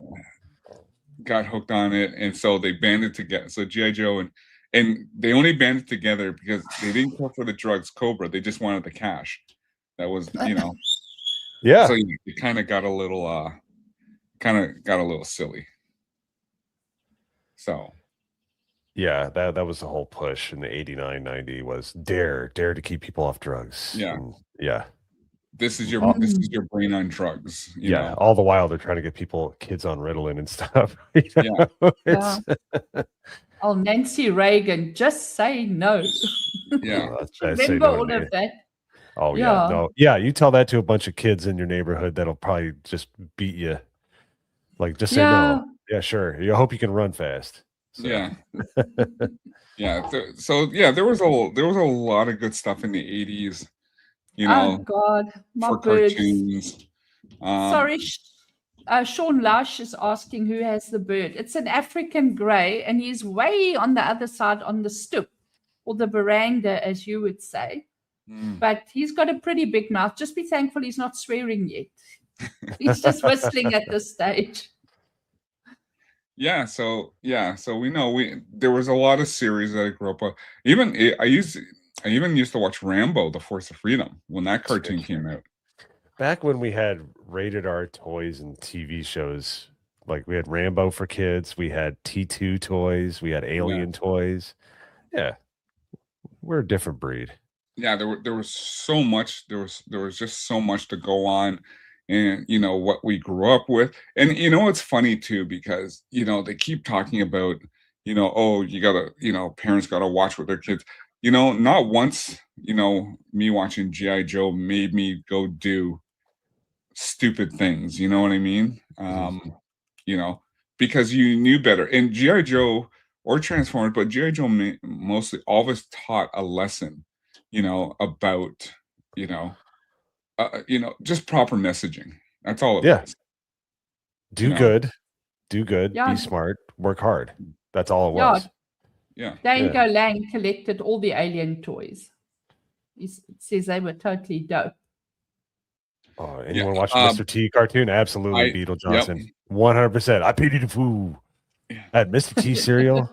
hooked on it, and so they banded together. So G.I. Joe and they only banded together because they didn't care for the drugs Cobra. They just wanted the cash. That was, yeah. So it kind of got a little silly. So yeah, that was the whole push in the 89, 90 was dare to keep people off drugs. Yeah. And yeah. This is your brain on drugs. You know? All the while they're trying to get kids on Ritalin and stuff. Oh, Nancy Reagan, just say no. Yeah. Remember all of that? Oh yeah. No. Yeah, you tell that to a bunch of kids in your neighborhood, that'll probably just beat you. Like, just say no. Yeah, sure. You hope you can run fast. So. Yeah. Yeah. So there was a lot of good stuff in the 80s. Oh God, my for birds. cartoons. Sorry. Sean Lush is asking who has the bird. It's an African grey, and he's way on the other side on the stoop, or the veranda, as you would say. But he's got a pretty big mouth. Just be thankful he's not swearing yet. He's just whistling at this stage. So we know there was a lot of series that I grew up with. I even used to watch Rambo: The Force of Freedom when that cartoon came out. Back when we had rated R toys and TV shows, like we had Rambo for kids, we had T2 toys, we had Alien toys. Yeah, we're a different breed. Yeah, there was so much. There was just so much to go on, and what we grew up with. And it's funny too, because they keep talking about oh, you gotta parents gotta watch with their kids. Not once me watching GI Joe made me go do stupid things. You know what I mean? Because you knew better. And GI Joe or Transformers, but GI Joe mostly always taught a lesson. About just proper messaging. That's all it was. Do good, be smart, work hard. That's all it was. Dango Lang collected all the Alien toys. He says they were totally dope. Oh, anyone watch Mr. T cartoon? Absolutely, Beetle Johnson. 100%. I pity the fool. I had Mr. T cereal.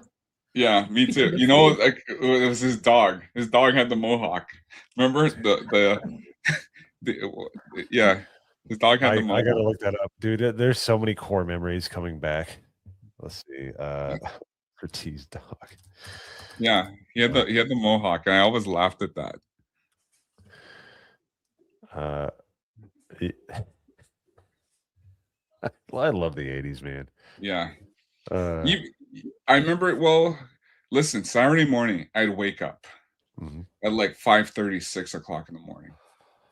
Yeah, me too. Like it was his dog. His dog had the mohawk. Remember his dog had the mohawk. I gotta look that up, dude. There's so many core memories coming back. Let's see. For T's dog. Yeah, he had the mohawk. I always laughed at that. I love the 80s, man. Yeah. I remember it. Well, listen, Saturday morning, I'd wake up at like 5:30, 6 o'clock in the morning.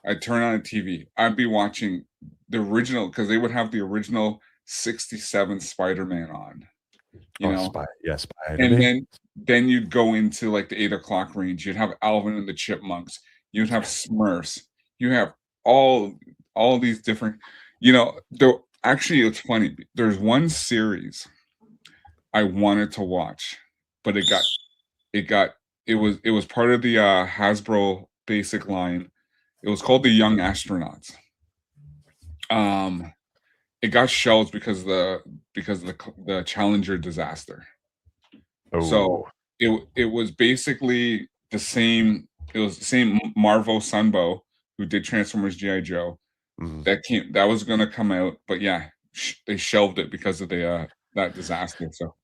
I'd turn on the TV. I'd be watching the original, because they would have the original 67 Spider-Man on. Spider-Man. And then you'd go into like the 8 o'clock range. You'd have Alvin and the Chipmunks. You'd have Smurfs. You have all these different, actually, it's funny. There's one series I wanted to watch, but it was part of the Hasbro basic line. It was called The Young Astronauts. It got shelved because of the Challenger disaster. So it was basically the same. It was the same Marvo Sunbow who did Transformers GI Joe. That was going to come out, but they shelved it because of that disaster. So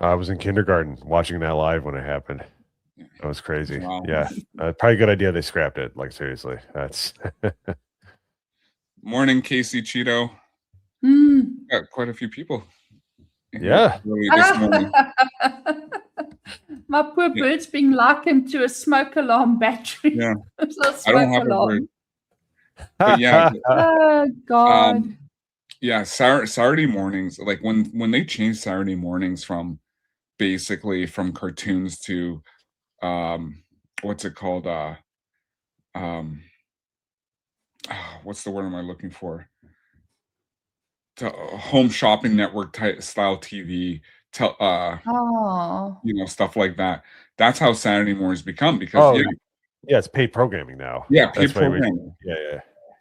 I was in kindergarten watching that live when it happened. That was crazy. Wow. Yeah, probably a good idea they scrapped it. Like, seriously, that's morning, Casey Cheeto. Got quite a few people. Yeah. This morning. My poor bird's being likened to a smoke alarm battery. Yeah. I don't have a bird. But oh God. Saturday mornings, like when they changed Saturday mornings from cartoons to what's it called? What's the word am I looking for? To home shopping network style TV, stuff like that. That's how Saturday mornings become, because it's paid programming now. Yeah, paid programming.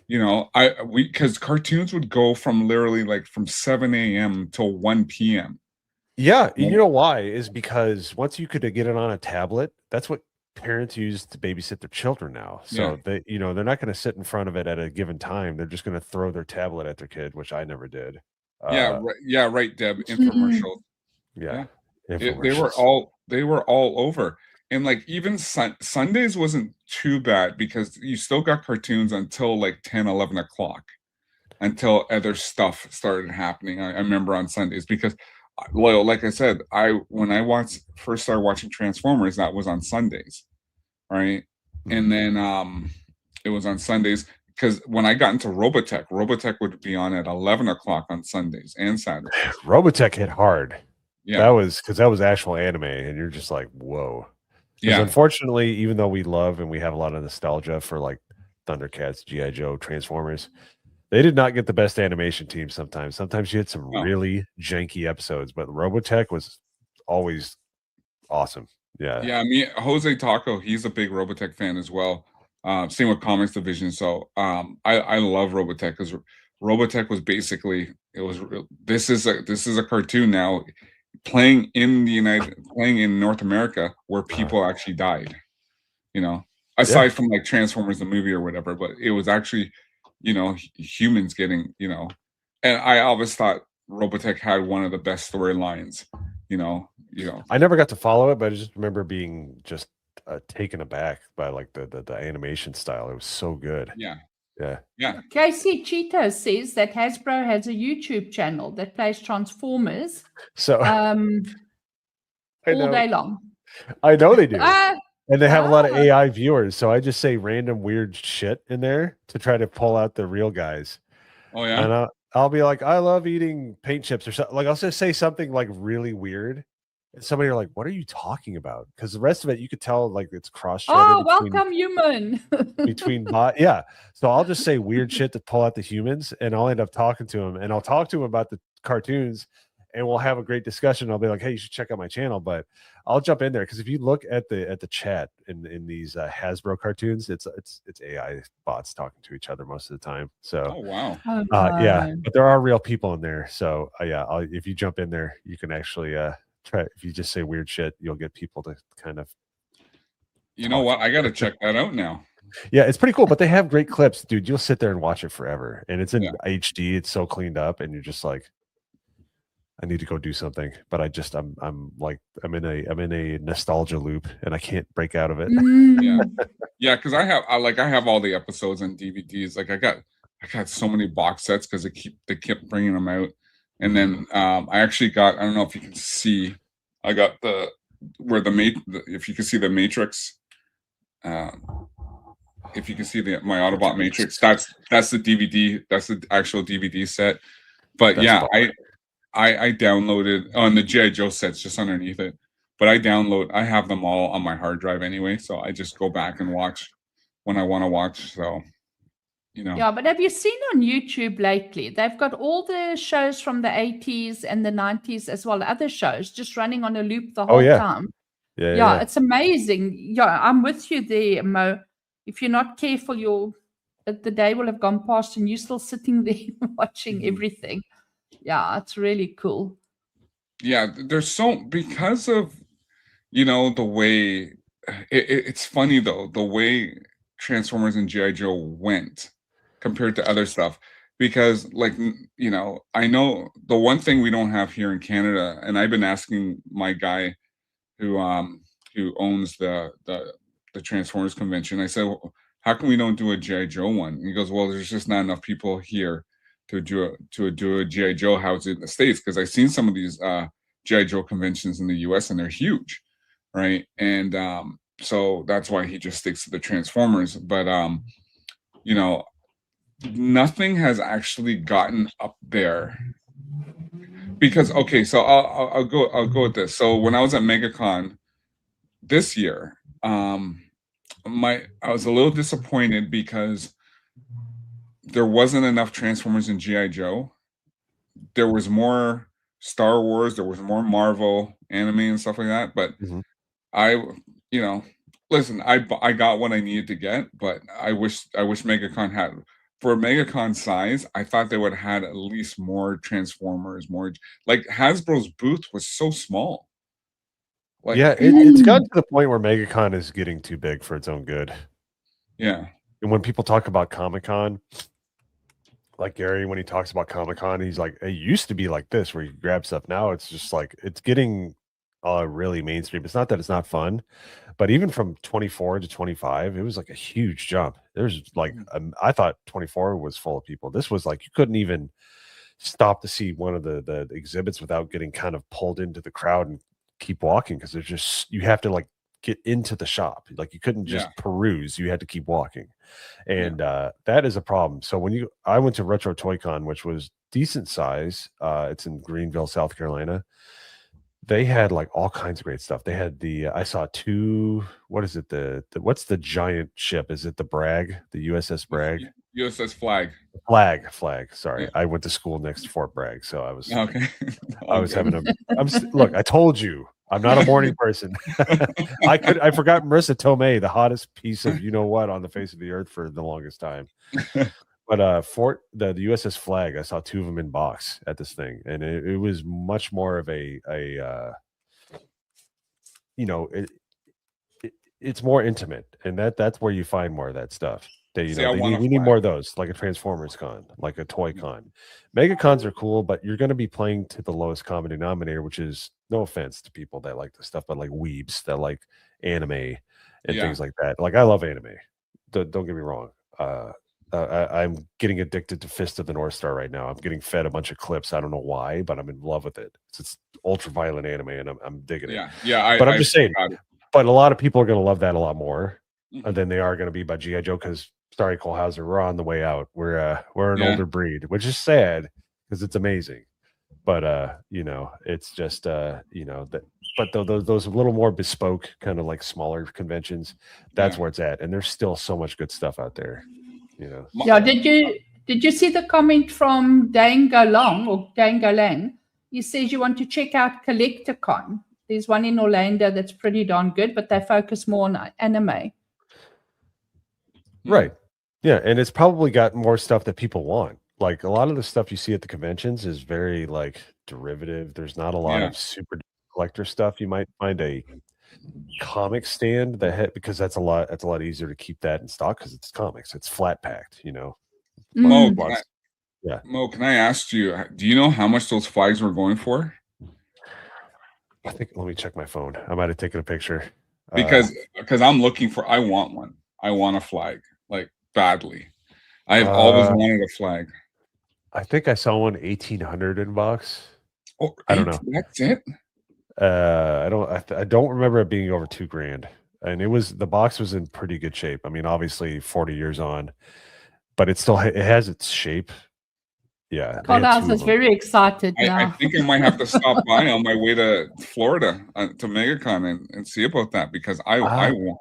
Because cartoons would go from literally like from 7 a.m. till 1 p.m. Yeah, you know why? Is because once you could get it on a tablet, that's what parents use to babysit their children now. So they're not going to sit in front of it at a given time. They're just going to throw their tablet at their kid, which I never did. Right, Deb. Infomercials. They were all over. And like even Sundays wasn't too bad, because you still got cartoons until like 10, 11 o'clock, until other stuff started happening. I remember on Sundays, because like I said, when I first started watching Transformers, that was on Sundays, right? And then it was on Sundays, because when I got into Robotech would be on at 11 o'clock on Sundays and Saturdays. Robotech hit hard. Yeah, that was actual anime, and you're just like, whoa. Yeah. Unfortunately, even though we love and we have a lot of nostalgia for like Thundercats, GI Joe, Transformers, They did not get the best animation team sometimes. Sometimes you had some No. really janky episodes, but Robotech was always awesome. Yeah. Yeah, Jose Taco, he's a big Robotech fan as well. Same with Comics Division. So I love Robotech because Robotech was basically this is a cartoon now playing in North America where people actually died. You know, aside from like Transformers the movie or whatever, but it was actually, humans getting, and I always thought Robotech had one of the best storylines, I never got to follow it, but I just remember being just taken aback by like the animation style. It was so good. Yeah. Casey Cheetah says that Hasbro has a YouTube channel that plays Transformers So all day long. I know they do. And they have a lot of Ah. AI viewers. So I just say random weird shit in there to try to pull out the real guys. Oh yeah. And I'll be like, I love eating paint chips or something. Like I'll just say something like really weird. And somebody are like, what are you talking about? Because the rest of it, you could tell like it's cross. Oh, welcome, human. Yeah. So I'll just say weird shit to pull out the humans, and I'll end up talking to them, and I'll talk to them about the cartoons, and we'll have a great discussion. I'll be like, hey, you should check out my channel, but I'll jump in there because if you look at the chat in these Hasbro cartoons, it's AI bots talking to each other most of the time. So oh wow. Yeah, but there are real people in there. So if you jump in there, you can actually try. If you just say weird shit, you'll get people to kind of. You know what? I got to check that out now. Yeah, it's pretty cool, but they have great clips, dude. You'll sit there and watch it forever, and it's in HD. It's so cleaned up, and you're just like, I need to go do something, but I'm in a nostalgia loop, and I can't break out of it. Yeah, because I have all the episodes and DVDs. Like I got so many box sets because they kept bringing them out, and then I actually got, I don't know if you can see, I got if you can see the Matrix. If you can see my Autobot Matrix, that's the DVD. That's the actual DVD set. But I downloaded on the GI Joe sets just underneath it. But I have them all on my hard drive anyway, so I just go back and watch when I want to watch. So, Yeah, but have you seen on YouTube lately? They've got all the shows from the 80s and the 90s as well, other shows just running on a loop the whole time. Yeah, it's amazing. Yeah, I'm with you there, Mo. If you're not careful, the day will have gone past and you're still sitting there watching everything. Yeah, it's really cool. Yeah, there's because of the way it's funny though, the way Transformers and GI Joe went compared to other stuff, because I know the one thing we don't have here in Canada, and I've been asking my guy who owns the Transformers convention. I said, well, how come we don't do a GI Joe one? And he goes, well, there's just not enough people here to do a GI Joe house in the States, because I've seen some of these GI Joe conventions in the US and they're huge, right? And so that's why he just sticks to the Transformers. But nothing has actually gotten up there, because so I'll go with this. So when I was at MegaCon this year, I was a little disappointed because there wasn't enough Transformers in GI Joe. There was more Star Wars, there was more Marvel anime and stuff like that, but listen, I got what I needed to get, but I wish MegaCon had, for a MegaCon size, I thought they would have had at least more Transformers, more, like Hasbro's booth was so small. Like, it's gotten to the point where MegaCon is getting too big for its own good. Yeah. And when people talk about Comic-Con, like Gary, when he talks about Comic-Con, he's like, it used to be like this where you grab stuff. Now it's just like, it's getting really mainstream. It's not that it's not fun, but even from 24 to 25, it was like a huge jump. There's like, I thought 24 was full of people. This was like, you couldn't even stop to see one of the exhibits without getting kind of pulled into the crowd and keep walking, because there's just, you have to like get into the shop. Like you couldn't just peruse, you had to keep walking. And that is a problem. So I went to Retro Toy Con, which was decent size. It's in Greenville, South Carolina. They had like all kinds of great stuff. They had I saw two, what is it? What's the giant ship? Is it the Bragg, the USS Bragg? USS Flag. Flag. Sorry, Yeah. I went to school next to Fort Bragg, so I was Okay. having a. Look, I told you, I'm not a morning person. I forgot Marissa Tomei, the hottest piece of you know what on the face of the earth for the longest time. But the USS Flag, I saw 2 of them in box at this thing, and it was much more of a you know, it's more intimate, and that's where you find more of that stuff. We need more of those, like a Transformers con, like a toy con. Mega cons are cool, but you're going to be playing to the lowest common denominator, which is no offense to people that like this stuff, but like weebs that like anime and things like that. Like I love anime. Don't get me wrong. I'm getting addicted to Fist of the North Star right now. I'm getting fed a bunch of clips. I don't know why, but I'm in love with it. It's ultra violent anime, and I'm digging it. Yeah. But I'm just saying. But a lot of people are going to love that a lot more than they are going to be by GI Joe. Because sorry, Cole Hauser, we're on the way out. We're an older breed, which is sad because it's amazing. But you know, it's just you know that. But those little more bespoke kind of like smaller conventions, that's where it's at. And there's still so much good stuff out there. You know. Yeah. Did you see the comment from Dan Golang? He says you want to check out CollectorCon. There's one in Orlando that's pretty darn good, but they focus more on anime. Right. Yeah, and it's probably got more stuff that people want. Like a lot of the stuff you see at the conventions is very like derivative. There's not a lot of super collector stuff. You might find a comic stand because that's a lot easier to keep that in stock because it's comics. It's flat packed, you know. Mo, can I ask you, do you know how much those flags were going for? I think let me check my phone. I might have taken a picture. Because I'm looking for I want one. I want a flag, like badly. I've always wanted a flag. I think I saw one 1,800 in box. Oh, I don't know. That's it? I don't remember it being over $2,000. And the box was in pretty good shape. I mean, obviously 40 years on, but it has its shape. Yeah. Carlos is very excited now. I think I might have to stop by on my way to Florida to MegaCon and see about that because I want.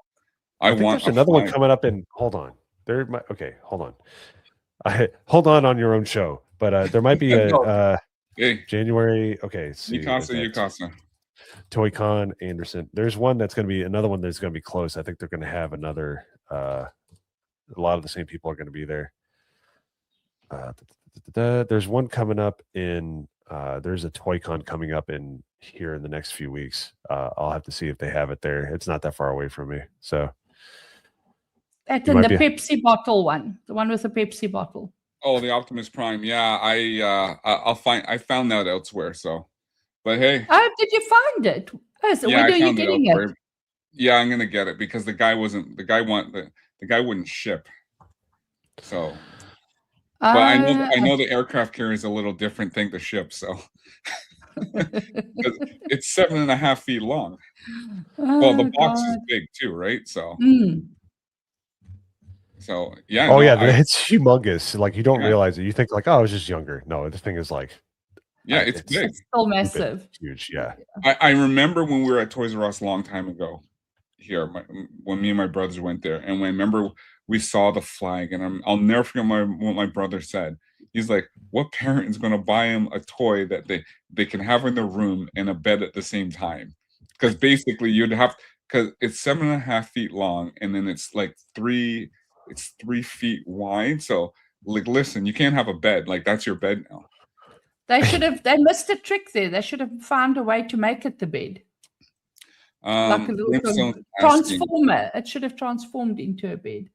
There's another one coming up in. Hold on. Hold on. Hold on your own show, but there might be a January. Okay, Ukasa. Toy Con Anderson. There's another one that's going to be close. I think they're going to have another. A lot of the same people are going to be there. There's one coming up in. There's a Toy Con coming up in here in the next few weeks. I'll have to see if they have it there. It's not that far away from me, so. That's in the Pepsi bottle one, the one with the Pepsi bottle. Oh, the Optimus Prime. Yeah, I found that elsewhere. So, but hey. Oh, did you find it? Oh, so when are you getting it? Yeah, I'm gonna get it because the guy wouldn't ship. So, but I know the aircraft carrier is a little different thing to ship. So, it's 7.5 feet long. Well, the box is big too, right? So. So yeah. Oh yeah, it's humongous. Like you don't realize it. You think like, oh, I was just younger. No, this thing is like. Yeah, it's big. It's still massive. Huge. Yeah. I remember when we were at Toys R Us a long time ago. Here, when me and my brothers went there, and I remember we saw the flag, and I'll never forget what my brother said. He's like, "What parent is going to buy him a toy that they can have in their room and a bed at the same time?" Because basically, because it's 7.5 feet long, and then it's like 3 feet wide. So like, listen, you can't have a bed. Like that's your bed now. They missed a trick there. They should have found a way to make it the bed. Like a little transformer. It should have transformed into a bed.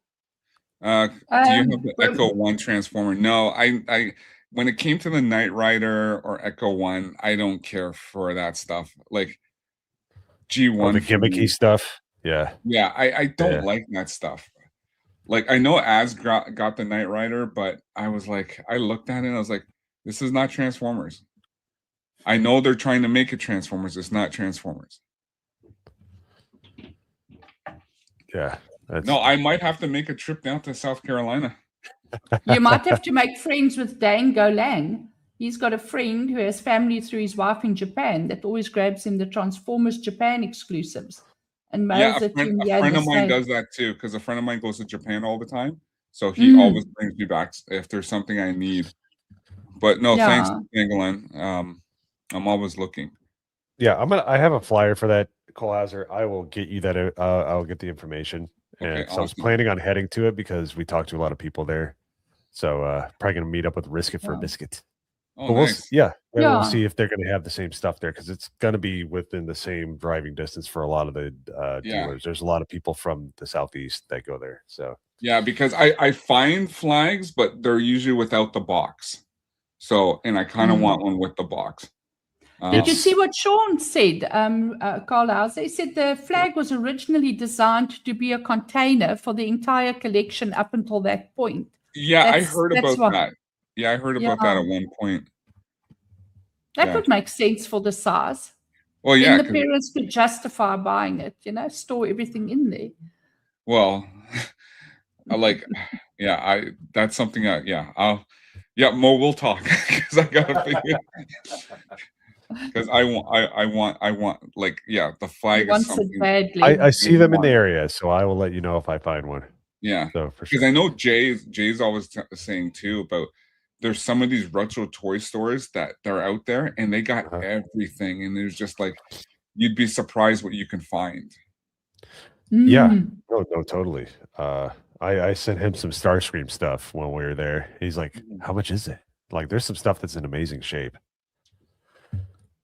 Do you have the Echo 1 transformer? No, I when it came to the Knight Rider or Echo 1, I don't care for that stuff. Like G1. The gimmicky stuff. Yeah. Yeah, I don't like that stuff. Like I know Az got the Knight Rider, but I was like, I looked at it and I was like, this is not Transformers. I know they're trying to make it Transformers. It's not Transformers. Yeah. No, I might have to make a trip down to South Carolina. You might have to make friends with Dan Golang. He's got a friend who has family through his wife in Japan that always grabs him the Transformers Japan exclusives. And a friend of mine does that too, because a friend of mine goes to Japan all the time, So he always brings me back if there's something I need. But no, thanks, Yeah. Angelin. I'm always looking. Yeah, I have a flyer for that, Cole Hauser. I will get you that. I'll get the information. Okay, And so I was awesome. planning on heading to it because we talked to a lot of people there. So probably gonna meet up with Risket for a biscuit. Oh, But nice. we'll see if they're gonna have the same stuff there because it's gonna be within the same driving distance for a lot of the dealers. There's a lot of people from the southeast that go there. So yeah, because I find flags, but they're usually without the box. So, and I kind of want one with the box. Did you see what Sean said, Carl Hauser? He said the flag was originally designed to be a container for the entire collection up until that point. Yeah, I heard about that. Yeah, I heard about that at one point. That would make sense for the size. Well, yeah. Then the parents could justify buying it, store everything in there. Well, that's something Mo, we'll talk because I gotta figure because I want the flag is something badly. I see them in the area, so I will let you know if I find one. Yeah, so for because I know Jay's always saying too about there's some of these retro toy stores that they're out there and they got everything, and there's just like you'd be surprised what you can find. Yeah, no, totally. I sent him some Starscream stuff when we were there. He's like, "How much is it?" Like, there's some stuff that's in amazing shape.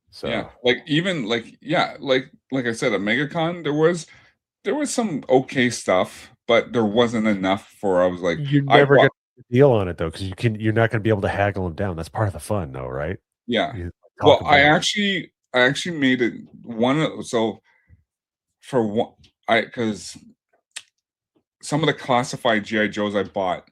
So yeah, like I said, at MegaCon there was some okay stuff, but there wasn't enough for. I was like, you never get a deal on it though, because you're not going to be able to haggle them down. That's part of the fun, though, right? Yeah. Well, I actually made it one. So for one, because some of the classified GI Joes I bought,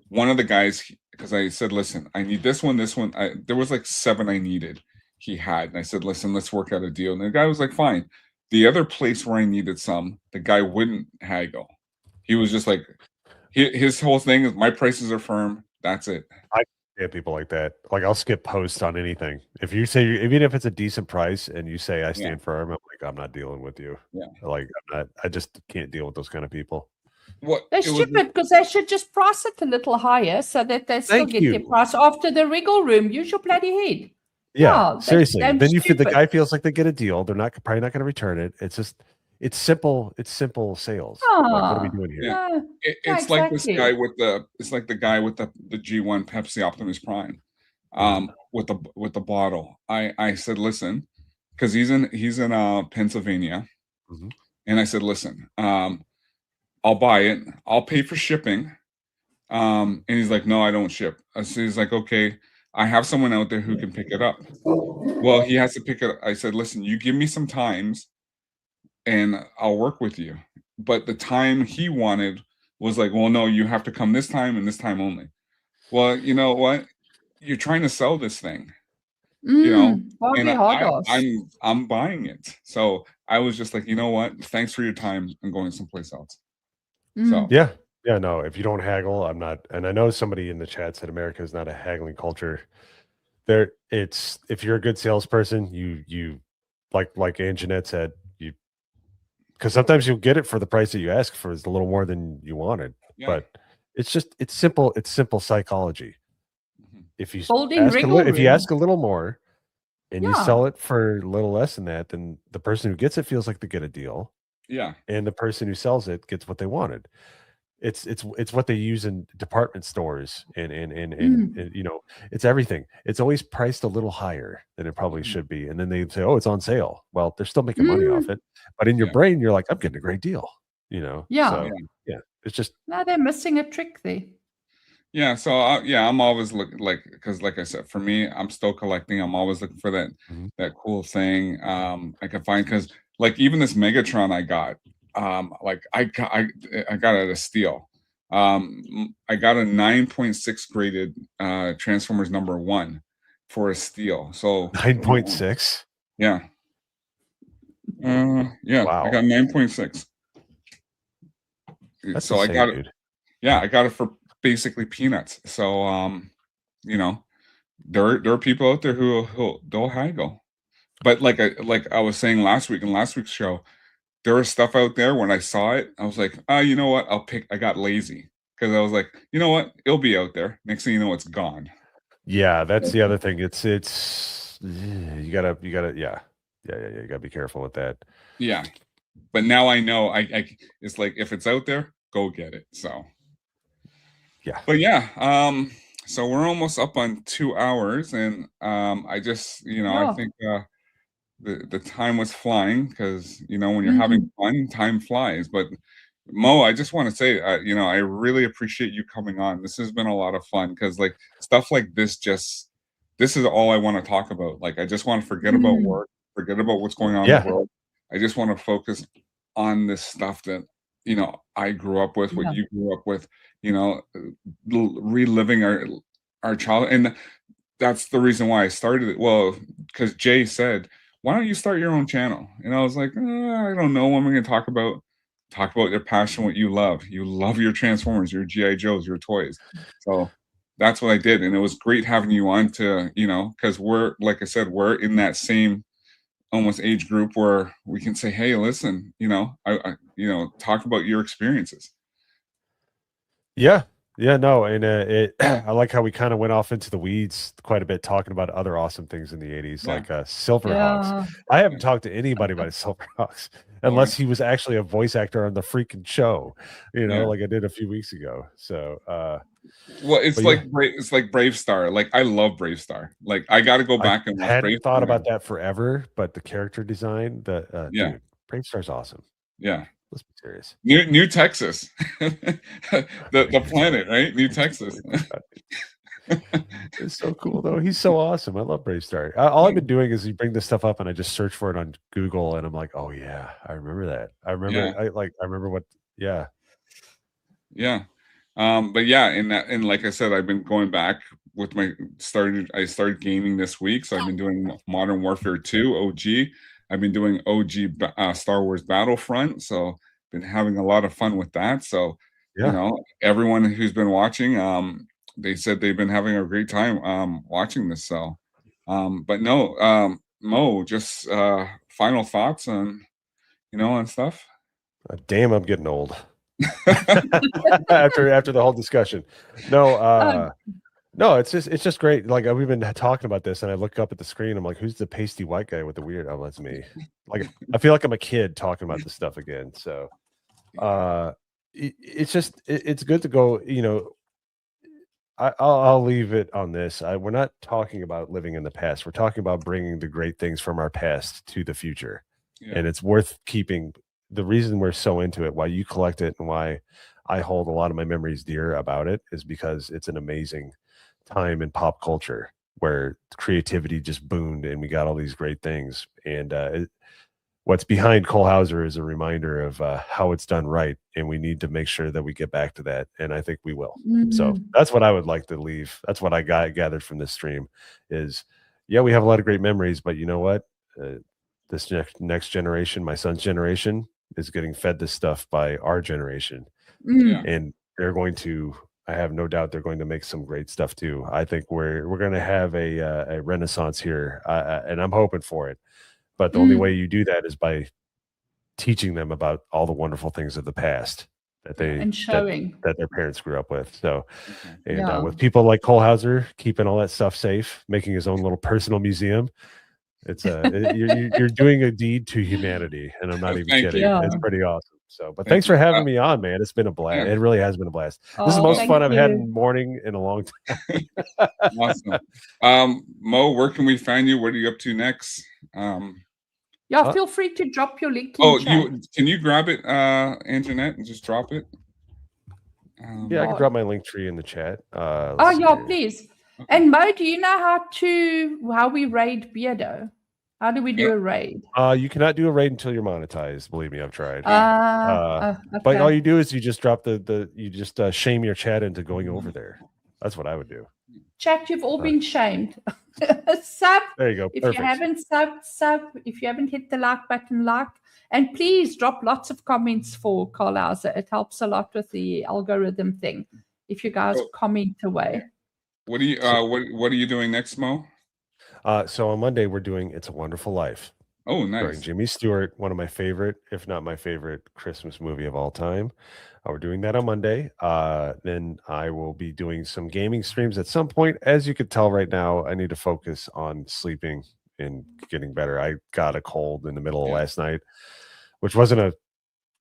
one of the guys, because I said, listen, I need this one. There was like 7 I needed. He had, and I said, listen, let's work out a deal. And the guy was like, fine. The other place where I needed some, the guy wouldn't haggle. He was just like, his whole thing is my prices are firm. That's it. I get people like that. Like, I'll skip posts on anything. If you say, even if it's a decent price and you say I stand firm, I'm like, I'm not dealing with you. Yeah. Like, I just can't deal with those kind of people. They're stupid because they should just price it a little higher so that they still get their price after the wriggle room. Use your bloody head. Yeah, seriously. Then the guy feels like they get a deal. They're probably not going to return it. It's just it's simple sales. Like, what are we doing here? Yeah. It's like this guy with the guy with the G1 Pepsi Optimus Prime, with the bottle. I said, listen, because he's in Pennsylvania, and I said, listen, I'll buy it. I'll pay for shipping. And he's like, no, I don't ship. So he's like, okay, I have someone out there who can pick it up. Well, he has to pick it up. I said, listen, you give me some times and I'll work with you. But the time he wanted was like, well, no, you have to come this time and this time only. Well, you know what? You're trying to sell this thing, and I'm buying it. So I was just like, you know what? Thanks for your time. I'm going someplace else. So yeah, no, if you don't haggle, I'm not. And I know somebody in the chat said America is not a haggling culture. If you're a good salesperson, you like Anjanette said, because sometimes you'll get it for the price that you ask for is a little more than you wanted. Yeah. But it's simple psychology. If you ask a little more and you sell it for a little less than that, then the person who gets it feels like they get a deal. Yeah. And the person who sells it gets what they wanted. It's what they use in department stores and it's everything. It's always priced a little higher than it probably should be. And then they say, oh, it's on sale. Well, they're still making money off it. But in your brain, you're like, I'm getting a great deal. Yeah. So, it's just. No, they're missing a trick there. Yeah. So I'm always looking because like I said, for me, I'm still collecting. I'm always looking for that cool thing I can find, because like even this Megatron I got, I got it at a steal. I got a 9.6 graded Transformers #1 for a steal. So 9.6. Yeah. Wow. I got 9.6. So insane, I got it. Dude. Yeah, I got it for basically peanuts. So there are people out there they'll haggle. But like I was saying last week's show, there was stuff out there when I saw it, I was like, you know what? I got lazy. because I was like, you know what, it'll be out there. Next thing you know, it's gone. Yeah, that's the other thing. It's you gotta you gotta be careful with that. Yeah, but now I know. I it's like if it's out there, go get it. So Yeah. but yeah, so we're almost up on 2 hours, and I just I Yeah. think the time was flying because when you're having fun, time flies. But Mo, I just want to say, I really appreciate you coming on. This has been a lot of fun because like stuff like this is all I want to talk about. Like I just want to forget about work, forget about what's going on in Yeah. the world. I just want to focus on this stuff that I grew up with, what Yeah. you grew up with, reliving our childhood. And that's the reason why I started it. Well, because Jay said, "Why don't you start your own channel?" And I was like, I don't know. What am I going to talk about? Talk about your passion, what you love. You love your Transformers, your GI Joes, your toys. So that's what I did, and it was great having you on to because we're like I said, we're in that same almost age group where we can say, "Hey, listen, I talk about your experiences." Yeah. Yeah, no, and I like how we kind of went off into the weeds quite a bit, talking about other awesome things in the 80s, Yeah. like Silverhawks. Yeah. I haven't talked to anybody about Silverhawks unless he was actually a voice actor on the freaking show, Yeah. like I did a few weeks ago. So, well, it's but like yeah. it's like Brave Star. Like I love Brave Star. Like I got to go back and watch Brave hadn't thought Star. about that forever, but the character design, Yeah. dude, Brave Star's awesome. Yeah. Let's be serious. New Texas, the planet, right? New Texas. It's so cool though. He's so awesome. I love Brave Star. All I've been doing is you bring this stuff up and I just search for it on Google and I'm like, oh yeah, I remember that. I remember. Yeah. I remember what. Yeah. Yeah. But yeah, and like I said, I've been going back with I started gaming this week, so I've been doing Modern Warfare 2 OG. I've been doing OG Star Wars Battlefront, so been having a lot of fun with that. So, Yeah. Everyone who's been watching, they said they've been having a great time watching this. So, but no, Mo, just final thoughts on on stuff. Damn, I'm getting old. after the whole discussion. No, no, it's just great. Like we've been talking about this, and I look up at the screen. I'm like, who's the pasty white guy with the weird? Oh, that's me. Like I feel like I'm a kid talking about this stuff again. So, it's good to go. I'll leave it on this. We're not talking about living in the past. We're talking about bringing the great things from our past to the future, and it's worth keeping. The reason we're so into it, why you collect it, and why I hold a lot of my memories dear about it, is because it's an amazing time in pop culture where creativity just boomed and we got all these great things. And what's behind Cole Hauser is a reminder of how it's done right, and we need to make sure that we get back to that, and I think we will. So that's what I would like to leave. That's what I gathered from this stream is, yeah, we have a lot of great memories, but you know what? This next generation, my son's generation, is getting fed this stuff by our generation. And they're going to, I have no doubt they're going to make some great stuff too. I think we're going to have a renaissance here, and I'm hoping for it. But the only way you do that is by teaching them about all the wonderful things of the past that and showing that their parents grew up with. So, and with people like Cole Hauser keeping all that stuff safe, making his own little personal museum, it's you're doing a deed to humanity, and I'm not even kidding. It's pretty awesome. So, but thanks for having me on, man. It's been a blast. It really has been a blast. This is the most fun I've had in the morning in a long time. Awesome. Mo, where can we find you? What are you up to next? Feel free to drop your link in chat. Can you grab it, Anjanette, and just drop it? Yeah, I can drop my link tree in the chat. Please. And Mo, do you know how we raid Beardo? How do we do a raid? You cannot do a raid until you're monetized. Believe me, I've tried. Okay. But all you do is you just drop you just shame your chat into going over there. That's what I would do. Chat, you've all been shamed. Sub. There you go. If Perfect. you haven't sub. If you haven't hit the like button, like. And please drop lots of comments for Cole Hauser. It helps a lot with the algorithm thing. If you guys comment away. What are you what are you doing next, Mo? So on Monday we're doing It's a Wonderful Life. Oh, starring nice. Jimmy Stewart, one of my favorite, if not my favorite, Christmas movie of all time. We're doing that on Monday. Then I will be doing some gaming streams at some point. As you could tell right now, I need to focus on sleeping and getting better. I got a cold in the middle of Yeah. last night, which wasn't a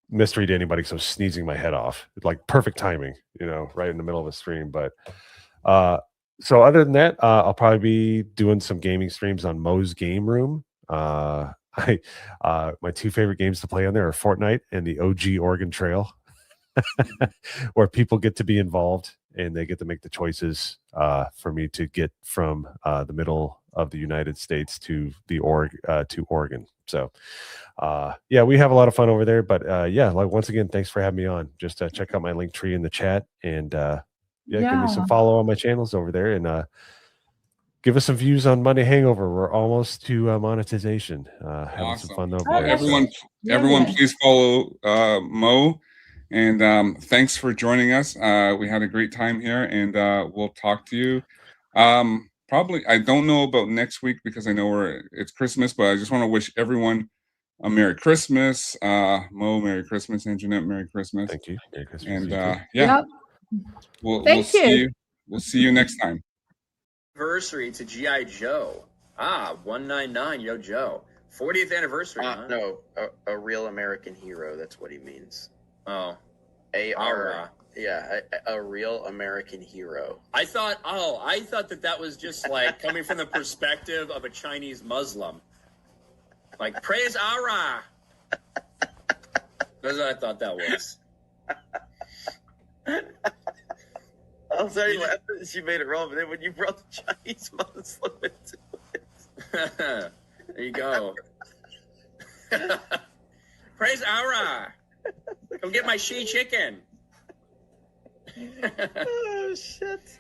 mystery to anybody because I was sneezing my head off. Like perfect timing, right in the middle of a stream. But so other than that, I'll probably be doing some gaming streams on Mo's Game Room. My two favorite games to play on there are Fortnite and the OG Oregon Trail, where people get to be involved and they get to make the choices for me to get from the middle of the United States to Oregon. So yeah, we have a lot of fun over there. But yeah, like once again, thanks for having me on. Just check out my link tree in the chat and give me some follow on my channels over there and give us some views on Monday Hangover. We're almost to monetization. Having some fun over Well, there. everyone, please follow Mo. And thanks for joining us. We had a great time here, and we'll talk to you. Probably, I don't know about next week because I know it's Christmas, but I just want to wish everyone a Merry Christmas. Mo, Merry Christmas. Anjanette, Merry Christmas. Thank you. Merry Christmas. And yeah. We'll see you. We'll see you next time. Anniversary to GI Joe. 199. Yo, Joe. 40th anniversary. Huh? No, a real American hero. That's what he means. Oh, AR. Yeah, a real American hero. I thought that was just like coming from the perspective of a Chinese Muslim. Like, praise Allah. That's what I thought that was. I'm sorry, she made it wrong, but then when you brought the Chinese Muslim into it. There you go. Praise Allah. Come get my she chicken. Oh, shit.